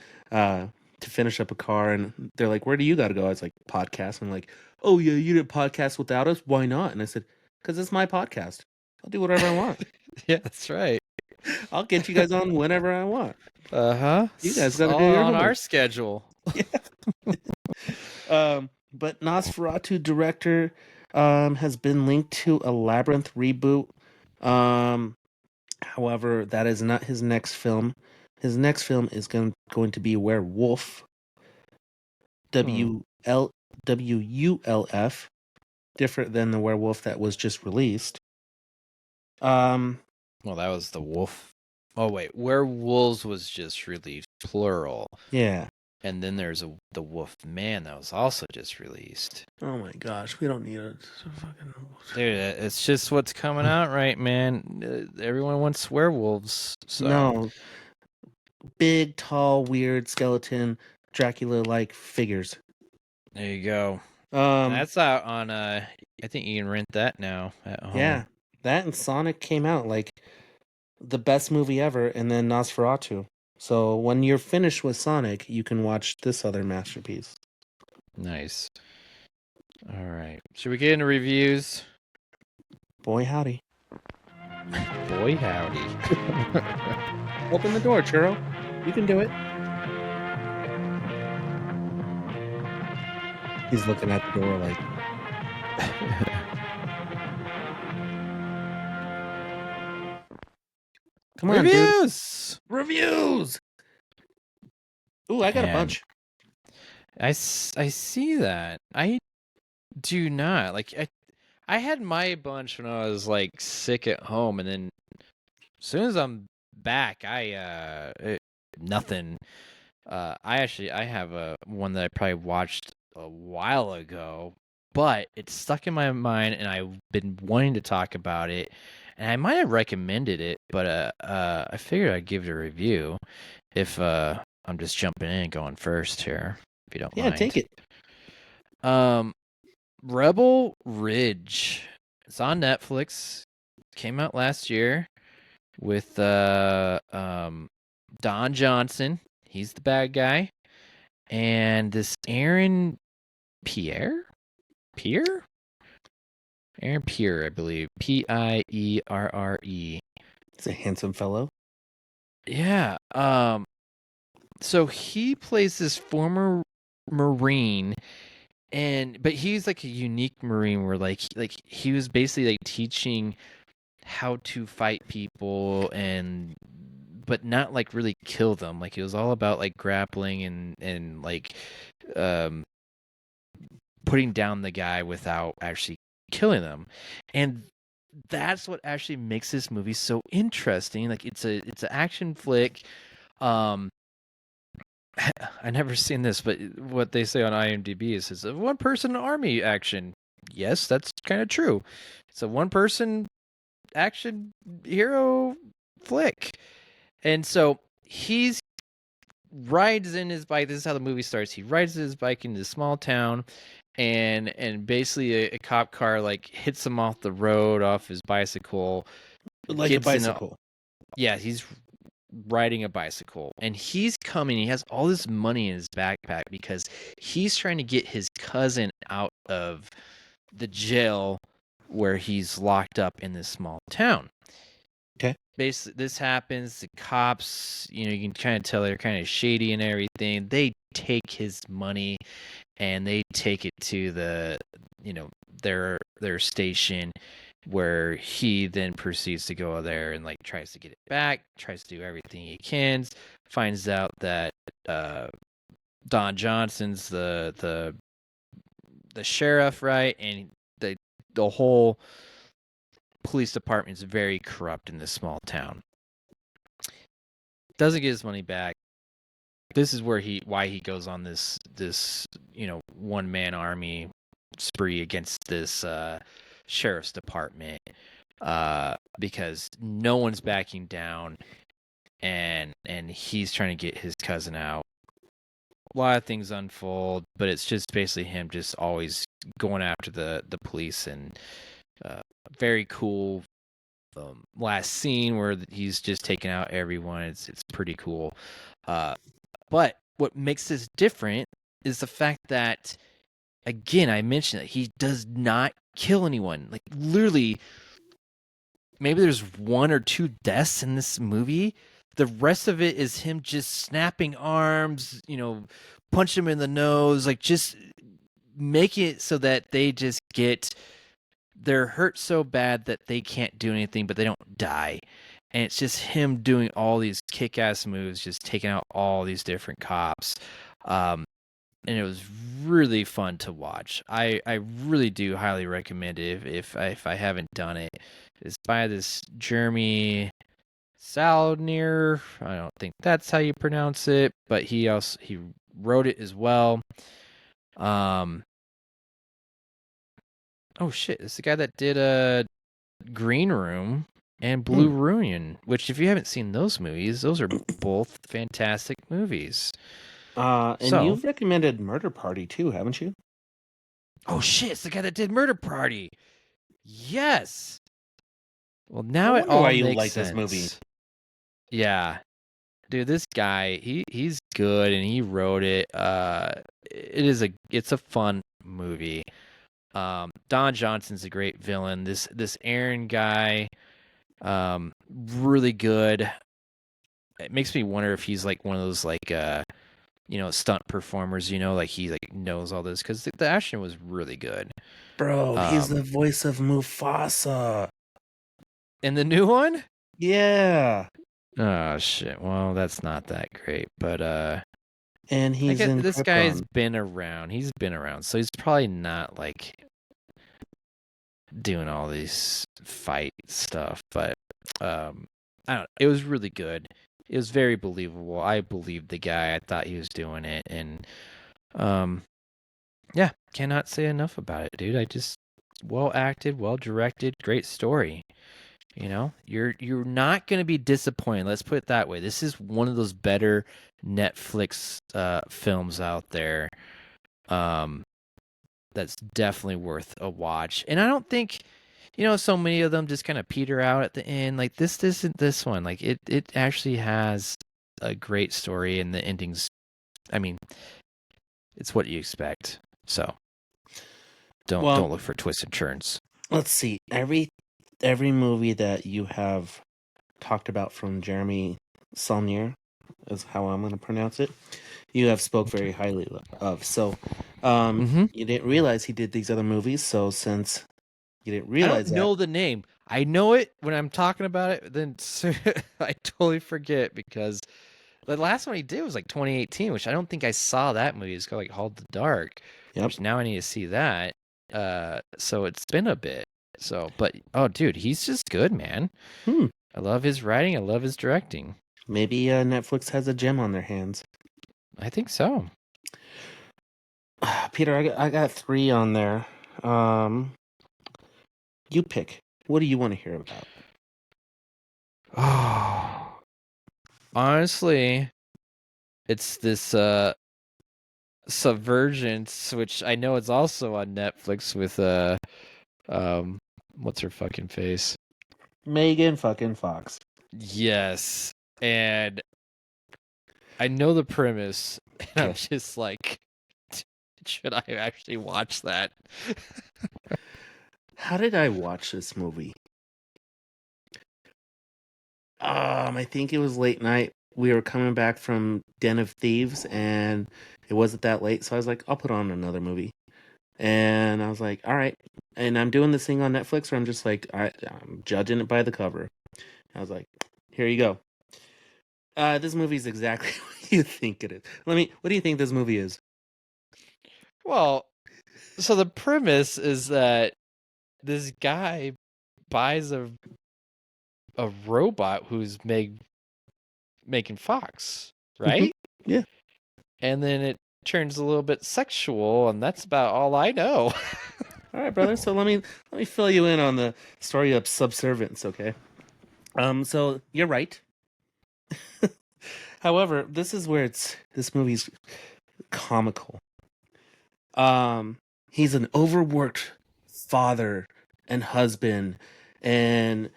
to finish up a car, and they're like, "Where do you got to go?" I was like, "Podcast." I'm like, "Oh yeah, you did podcast without us? Why not?" And I said, "Because it's my podcast. I'll do whatever I want. Yeah, that's right. I'll get you guys on whenever I want. You guys got to do your on homework." our schedule. But Nosferatu director has been linked to a Labyrinth reboot. However, that is not his next film. His next film is going to be Werewolf. WULF, different than the Werewolf that was just released. Well, that was the wolf. Oh wait, Werewolves was just released plural. Yeah. And then there's the Wolf Man that was also just released. Oh my gosh, we don't need a fucking. Dude, it's just what's coming out, right, man? Everyone wants werewolves. So. No. Big, tall, weird skeleton, Dracula-like figures. There you go. That's out on. I think you can rent that now at home. Yeah, that and Sonic came out like the best movie ever, and then Nosferatu. So when you're finished with Sonic, you can watch this other masterpiece. Nice. All right. Should we get into reviews? Boy, howdy. Boy, howdy. Open the door, Churro. You can do it. He's looking at the door like... Come on, Reviews! Dude. Reviews! Ooh, I got a bunch. I see that. I do not. Like, I had my bunch when I was, like, sick at home, and then as soon as I'm back, nothing. I have one that I probably watched a while ago, but it's stuck in my mind, and I've been wanting to talk about it. And I might have recommended it, but I figured I'd give it a review if I'm just jumping in and going first here, if you don't mind. Yeah, take it. Rebel Ridge. It's on Netflix. Came out last year with Don Johnson. He's the bad guy. And this Aaron Pierre? Aaron Pierre, I believe. Pierre. He's a handsome fellow. Yeah. So he plays this former Marine, but he's like a unique Marine where like he was basically like teaching how to fight people but not like really kill them. Like it was all about like grappling and like um putting down the guy without actually killing them. And that's what actually makes this movie so interesting. Like it's an action flick. Um I never seen this, but what they say on IMDb is it's a one person army action. Yes, that's kind of true. It's a one person action hero flick. And so he's rides in his bike. This is how the movie starts. He rides his bike into a small town, and basically a cop car like hits him off the road off his bicycle. Like a bicycle. Yeah, he's riding a bicycle, and he's coming. He has all this money in his backpack because he's trying to get his cousin out of the jail where he's locked up in this small town. Okay. Basically, this happens. The cops, you can kind of tell they're kind of shady and everything. They take his money and they take it to their station, where he then proceeds to go there and like tries to get it back, tries to do everything he can, finds out that Don Johnson's the sheriff, right? And the whole police department is very corrupt in this small town. Doesn't get his money back. This is why he goes on this one man army spree against this sheriff's department, because no one's backing down, and he's trying to get his cousin out. A lot of things unfold, but it's just basically him just always going after the police, and very cool last scene where he's just taking out everyone. It's pretty cool. But what makes this different is the fact that, again, I mentioned that he does not kill anyone. Like literally, maybe there's 1 or 2 deaths in this movie. The rest of it is him just snapping arms, punch him in the nose, like just make it so that they're hurt so bad that they can't do anything, but they don't die. And it's just him doing all these kick-ass moves, just taking out all these different cops. And it was really fun to watch. I really do highly recommend it if I haven't done it. It's by this Jeremy Saulnier. I don't think that's how you pronounce it, but he wrote it as well. Oh shit, it's the guy that did Green Room and Blue Ruin, which if you haven't seen those movies, those are both fantastic movies. You've recommended Murder Party too, haven't you? Oh shit, it's the guy that did Murder Party. Yes. Well, now it all makes sense. This movie. Yeah. Dude, this guy, he's good and he wrote it. It's a fun movie. Don Johnson's a great villain. This Aaron guy, really good. It makes me wonder if he's like one of those like stunt performers, like he like knows all this, because the action was really good. Bro, he's the voice of Mufasa. In the new one? Yeah. Oh shit. Well, that's not that great, but and he's in this Krypton. guy's been around. He's been around, so he's probably not like doing all these fight stuff, but I don't know. It was really good. It was very believable. I believed the guy. I thought he was doing it, and yeah, cannot say enough about it, dude. I just well acted, well directed, great story. You're not going to be disappointed. Let's put it that way. This is one of those better Netflix films out there. That's definitely worth a watch. And I don't think, so many of them just kind of peter out at the end. Like this isn't this one. Like it actually has a great story, and the endings, I mean, it's what you expect. So don't look for twists and turns. Let's see. Every movie that you have talked about from Jeremy Saulnier is how I'm going to pronounce it. You have spoke very highly of. So, Mm-hmm. you didn't realize he did these other movies. So since you didn't I don't realize that, know the name. I know it when I'm talking about it. Then I totally forget because the last one he did was like 2018, which I don't think I saw that movie. It's called like Hold the Dark, Yep. which now I need to see that. So it's been a bit. So, but oh, dude, he's just good, man. I love his writing. I love his directing. Maybe Netflix has a gem on their hands. I think so. Peter, I got 3 on there. You pick. What do you want to hear about? Oh, honestly, it's this Subvergence, which I know is also on Netflix with what's her fucking face? Megan fucking Fox. Yes. And I know the premise, and I'm just like, should I actually watch that? How did I watch this movie? I think it was late night. We were coming back from Den of Thieves, and it wasn't that late, so I was like, I'll put on another movie. And I was like, all right. And I'm doing this thing on Netflix where I'm just like, I'm judging it by the cover. I was like, here you go. This movie is exactly what you think it is. What do you think this movie is? Well, so the premise is that this guy buys a robot who's making Fox, right? Yeah. And then it turns a little bit sexual, and that's about all I know. All right, brother. So let me fill you in on the story of Subservience, okay? So you're right. However, this is where this movie's comical. He's an overworked father and husband, and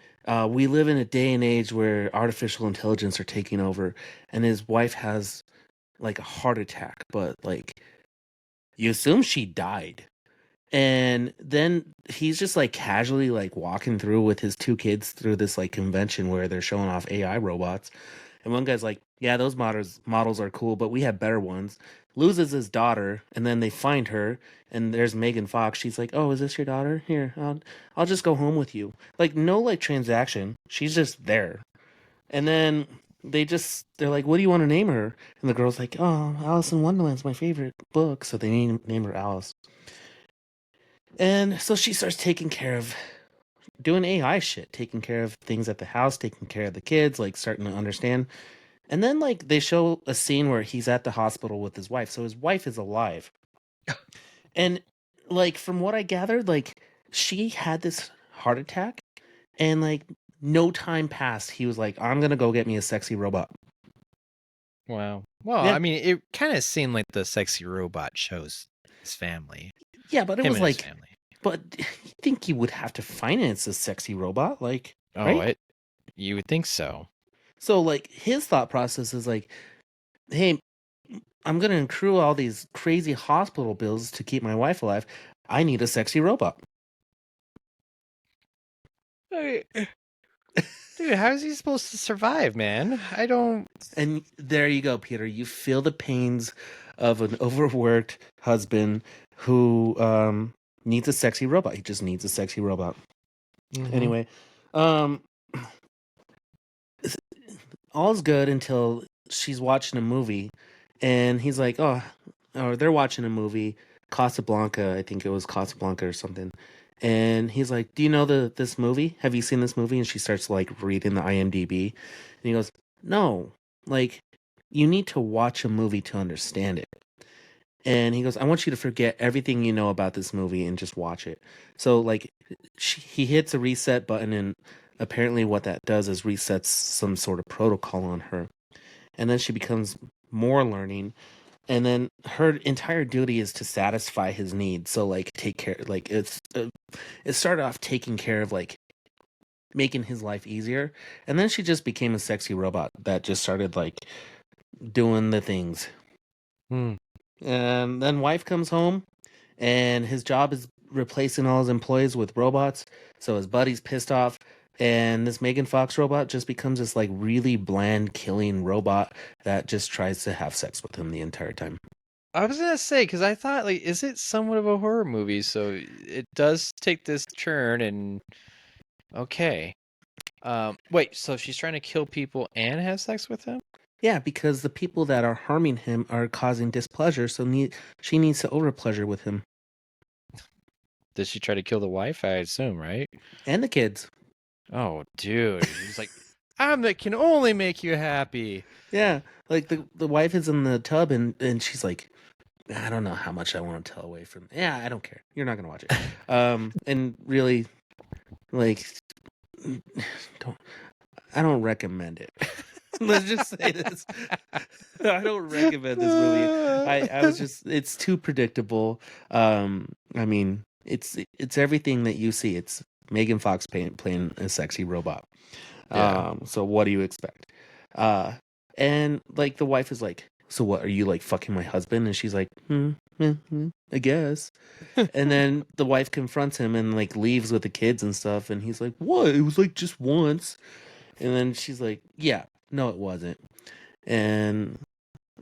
we live in a day and age where artificial intelligence are taking over, and his wife has like a heart attack, but like you assume she died. And then he's just like casually like walking through with his 2 kids through this like convention where they're showing off AI robots. And one guy's like, yeah, those models are cool, but we have better ones. Loses his daughter, and then they find her, and there's Megan Fox. She's like, oh, is this your daughter? Here, I'll just go home with you. Like, no like transaction. She's just there. And then they're like, what do you want to name her? And the girl's like, oh, Alice in Wonderland's my favorite book. So they name her Alice. And so she starts taking care of doing AI shit, taking care of things at the house, taking care of the kids, like starting to understand. And then like they show a scene where he's at the hospital with his wife. So his wife is alive. And like from what I gathered, like she had this heart attack and like no time passed. He was like, I'm gonna go get me a sexy robot. Wow. Well, Yeah. I mean, it kind of seemed like the sexy robot shows his family. Yeah, but it Him was and his like, family. but you think you would have to finance a sexy robot, like, Oh, right? You would think so. So like his thought process is like, hey, I'm gonna accrue all these crazy hospital bills to keep my wife alive. I need a sexy robot. Dude, how is he supposed to survive, man? I don't. And there you go, Peter. You feel the pains of an overworked husband who needs a sexy robot. He just needs a sexy robot. Mhm. Anyway, all's good until she's watching a movie, and he's like, "Oh," or they're watching a movie, Casablanca. I think it was Casablanca or something. And he's like, "Do you know this movie? Have you seen this movie?" And she starts like reading the IMDb, and he goes, "No, like you need to watch a movie to understand it." And he goes, "I want you to forget everything you know about this movie and just watch it." So like, he hits a reset button, and apparently what that does is resets some sort of protocol on her, and then she becomes more learning. And then her entire duty is to satisfy his needs. So like take care, like it started off taking care of like making his life easier, and then she just became a sexy robot that just started like doing the things. Hmm. And then wife comes home, and his job is replacing all his employees with robots. So his buddy's pissed off. And this Megan Fox robot just becomes this like really bland killing robot that just tries to have sex with him the entire time. I was gonna say, because I thought, like, is it somewhat of a horror movie? So it does take this turn, and okay. Wait, so she's trying to kill people and have sex with him? Yeah, because the people that are harming him are causing displeasure, so she needs to overpleasure with him Does she try to kill the wife? I assume, right? and the kids. Oh, dude, he's like, that can only make you happy. Yeah, like the wife is in the tub and she's like, I don't know how much I want to tell away from. Yeah, I don't care. You're not gonna watch it. And really, like, I don't recommend it. Let's just say this. I don't recommend this movie. I was just, it's too predictable. I mean, it's everything that you see. It's Megan Fox playing a sexy robot. Yeah. So what do you expect? And like the wife is like, so what, are you like fucking my husband? And she's like, I guess. And then the wife confronts him and like leaves with the kids and stuff. And he's like, what? It was like just once. And then she's like, yeah, no, it wasn't. And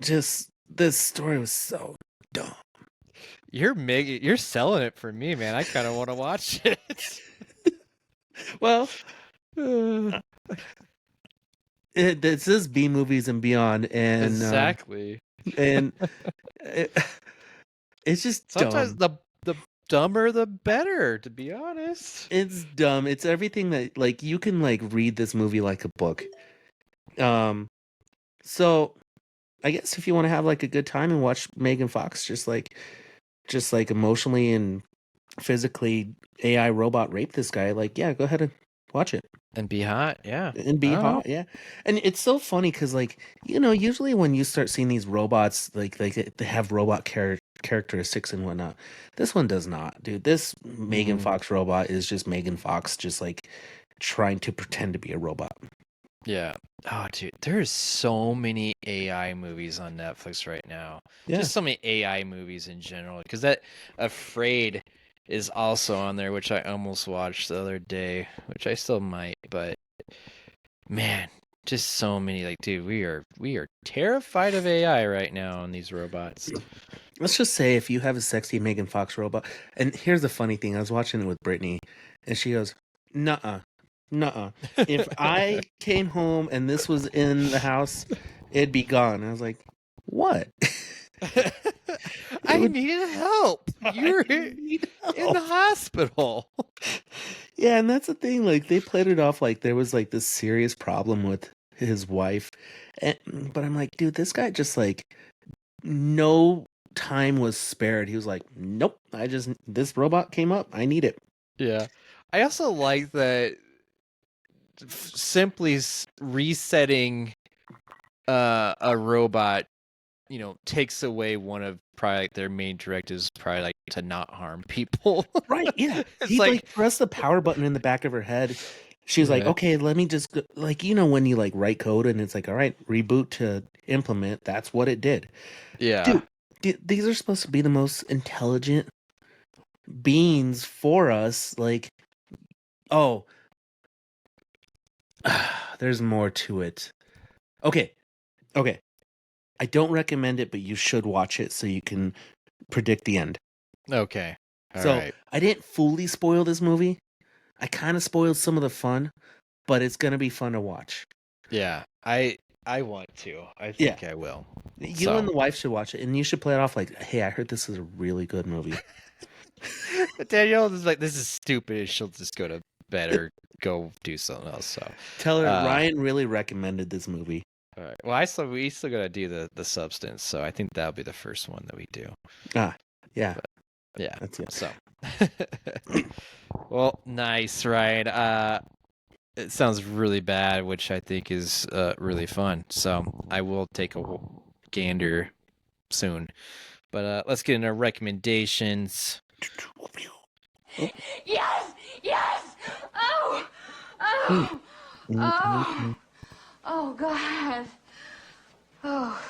just this story was so dumb. You're selling it for me, man. I kind of want to watch it. Well, this is B movies and beyond, and exactly. And it's just sometimes dumb. the dumber the better, to be honest. It's dumb. It's everything that like you can like read this movie like a book. So I guess if you want to have like a good time and watch Megan Fox just like emotionally and physically AI robot rape this guy, like yeah, go ahead and watch it. And be hot, yeah. And be hot, yeah. And it's so funny because, like, you know, usually when you start seeing these robots, like they have robot characteristics and whatnot. This one does not, dude. This Megan Fox robot is just Megan Fox, just like trying to pretend to be a robot. Yeah. Oh, dude, there's so many AI movies on Netflix right now. Yeah. Just so many AI movies in general. Because that Afraid is also on there, which I almost watched the other day, which I still might, but man, just so many. Like, dude, we are terrified of AI right now on these robots. Let's just say if you have a sexy Megan Fox robot, and here's the funny thing, I was watching it with Brittany, and she goes, nuh-uh. If I came home and this was in the house, it'd be gone. I was like, what? I needed help. You're in the hospital. Yeah, and that's the thing. Like, they played it off like there was like this serious problem with his wife. But I'm like, dude, this guy just like, no time was spared. He was like, nope, this robot came up. I need it. Yeah. I also like that simply resetting a robot, you know, takes away one of probably like their main directives, probably like to not harm people. Right, yeah. It's He like pressed the power button in the back of her head. She was like, okay, let me just go. Like, you know, when you like write code and it's like, all right, reboot to implement. That's what it did. Yeah. Dude, these are supposed to be the most intelligent beings for us. Like, oh, there's more to it. Okay. I don't recommend it, but you should watch it so you can predict the end. Okay. All so right. I didn't fully spoil this movie. I kind of spoiled some of the fun, but it's gonna be fun to watch. Yeah, I want to. I think I will. You and the wife should watch it, and you should play it off like, "Hey, I heard this is a really good movie." Danielle is like, "This is stupid." She'll just go to bed or go do something else. So tell her Ryan really recommended this movie. All right. Well, we still gotta do the substance, so I think that'll be the first one that we do. Yeah. But, yeah. That's it. So, well, nice, Ryan. It sounds really bad, which I think is really fun. So I will take a gander soon. But let's get into recommendations. Yes! Oh! Oh, God. Oh.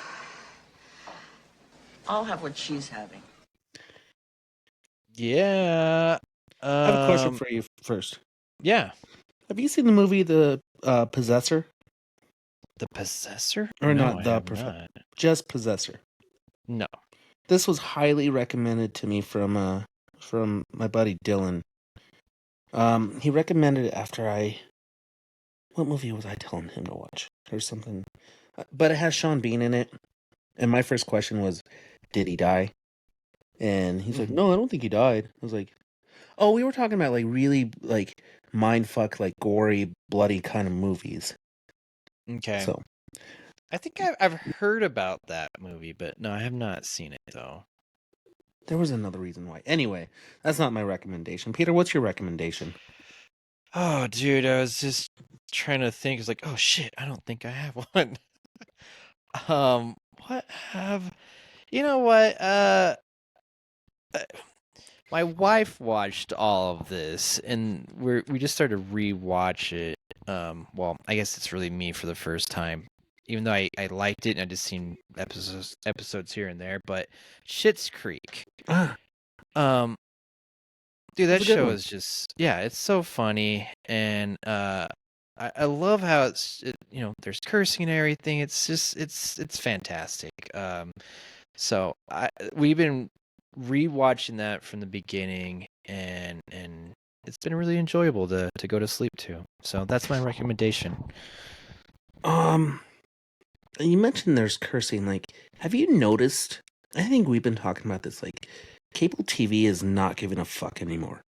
I'll have what she's having. Yeah. I have a question for you first. Yeah. Have you seen the movie The Possessor? The Possessor? Or No, not I The have Prof- not. Just Possessor. No. This was highly recommended to me from my buddy Dylan. He recommended it after what movie was I telling him to watch or something? But it has Sean Bean in it, and my first question was, did he die? And he's like, no, I don't think he died. I was like, oh, we were talking about like really like mindfuck, like gory, bloody kind of movies. Okay. So I think I've heard about that movie, but no, I have not seen it though. there was another reason why. Anyway, that's not my recommendation. Peter, what's your recommendation? Oh, dude, I was just trying to think. It's like, oh shit, I don't think I have one. What have? You know what? My wife watched all of this, and we just started to rewatch it. Well, I guess it's really me for the first time, even though I liked it and I just seen episodes here and there. But Schitt's Creek, Ah, dude, that it's a good show one. is just it's so funny, and I love how there's cursing and everything. It's just it's fantastic. So we've been rewatching that from the beginning, and it's been really enjoyable to go to sleep to. So that's my recommendation. You mentioned there's cursing. Like, have you noticed? I think we've been talking about this. Like, cable TV is not giving a fuck anymore.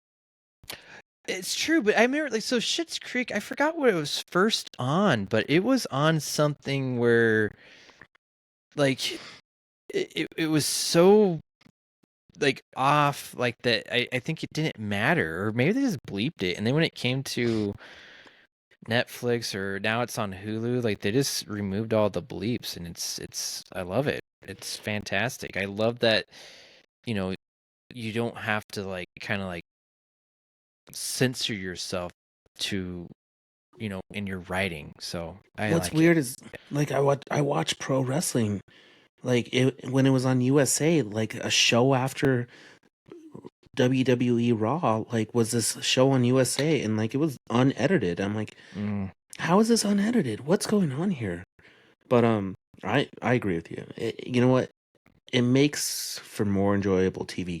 It's true, but I remember so Schitt's Creek. I forgot what it was first on, but it was on something where like it was so like off like that. I think it didn't matter, or maybe they just bleeped it, and then when it came to Netflix or now it's on Hulu, like they just removed all the bleeps, and it's I love it. It's fantastic. I love that you don't have to like kind of like censor yourself to in your writing. So I What's like it. weird is like I watch pro wrestling. Like when it was on USA, like a show after WWE Raw, like was this show on USA, and like it was unedited. I'm like, how is this unedited? What's going on here? But I agree with you. You know what? It makes for more enjoyable TV.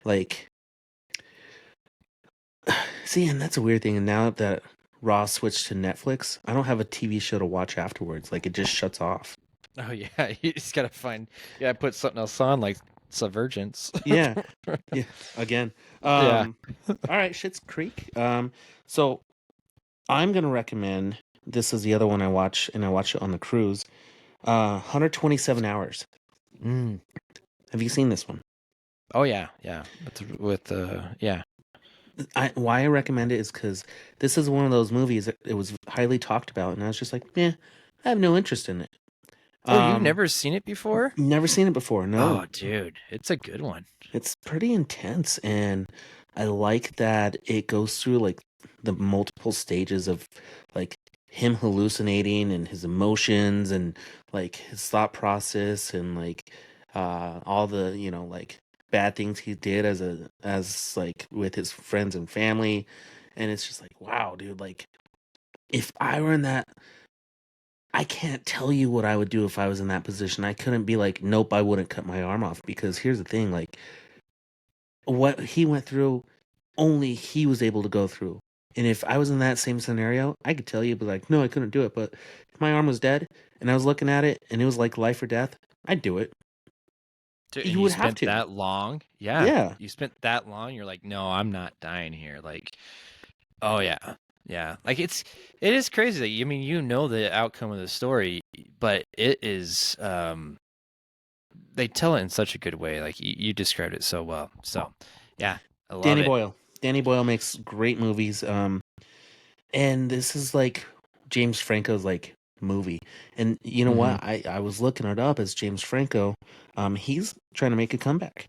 Like, see, and that's a weird thing. And now that Raw switched to Netflix, I don't have a TV show to watch afterwards. Like, it just shuts off. Oh yeah, you just gotta put something else on like Subservience. Yeah, yeah. Again, Yeah. all right, Schitt's Creek. So I'm gonna recommend. This is the other one I watch, and I watch it on the cruise. 127 Hours. Mm. Have you seen this one? Oh yeah. With yeah. Why I recommend it is because this is one of those movies that it was highly talked about, and I was just like, I have no interest in it. Oh, you've never seen it before? Never seen it before. No. Oh, dude, it's a good one. It's pretty intense, and I like that it goes through like the multiple stages of like him hallucinating and his emotions and like his thought process and like all the like bad things he did as like with his friends and family. And it's just like, wow, dude, like if I were in that, I can't tell you what I would do if I was in that position. I couldn't be like, nope, I wouldn't cut my arm off, because here's the thing, like what he went through, only he was able to go through. And if I was in that same scenario, I could tell you, but like, no, I couldn't do it. But if my arm was dead and I was looking at it and it was like life or death, I'd do it. Dude, You and would you have spent to. that long? Yeah. Yeah. You spent that long. You're like, no, I'm not dying here. Like, oh yeah, yeah. Like it is crazy. That, I mean, the outcome of the story, but it is. They tell it in such a good way. Like you described it so well. So, yeah, I love Danny it. Boyle. Danny Boyle makes great movies. And this is like James Franco's like movie. And you know what? I was looking it up as James Franco. He's trying to make a comeback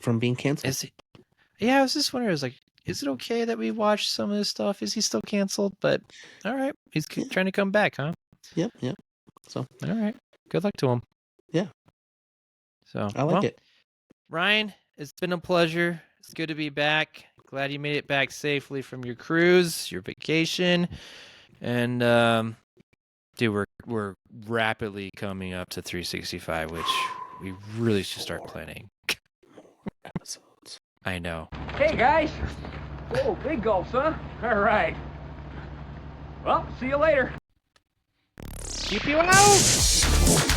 from being canceled. Is he? Yeah, I was just wondering. I was like, is it okay that we watch some of this stuff? Is he still canceled? But all right, he's trying to come back, huh? Yep. So all right, good luck to him. Yeah. So I like it. Ryan, it's been a pleasure. It's good to be back. glad you made it back safely from your cruise, your vacation, and dude, we're rapidly coming up to 365, which we really should start planning. Episodes. I know. Hey, guys. Oh, big gulps, huh? All right. Well, see you later. Keep you out.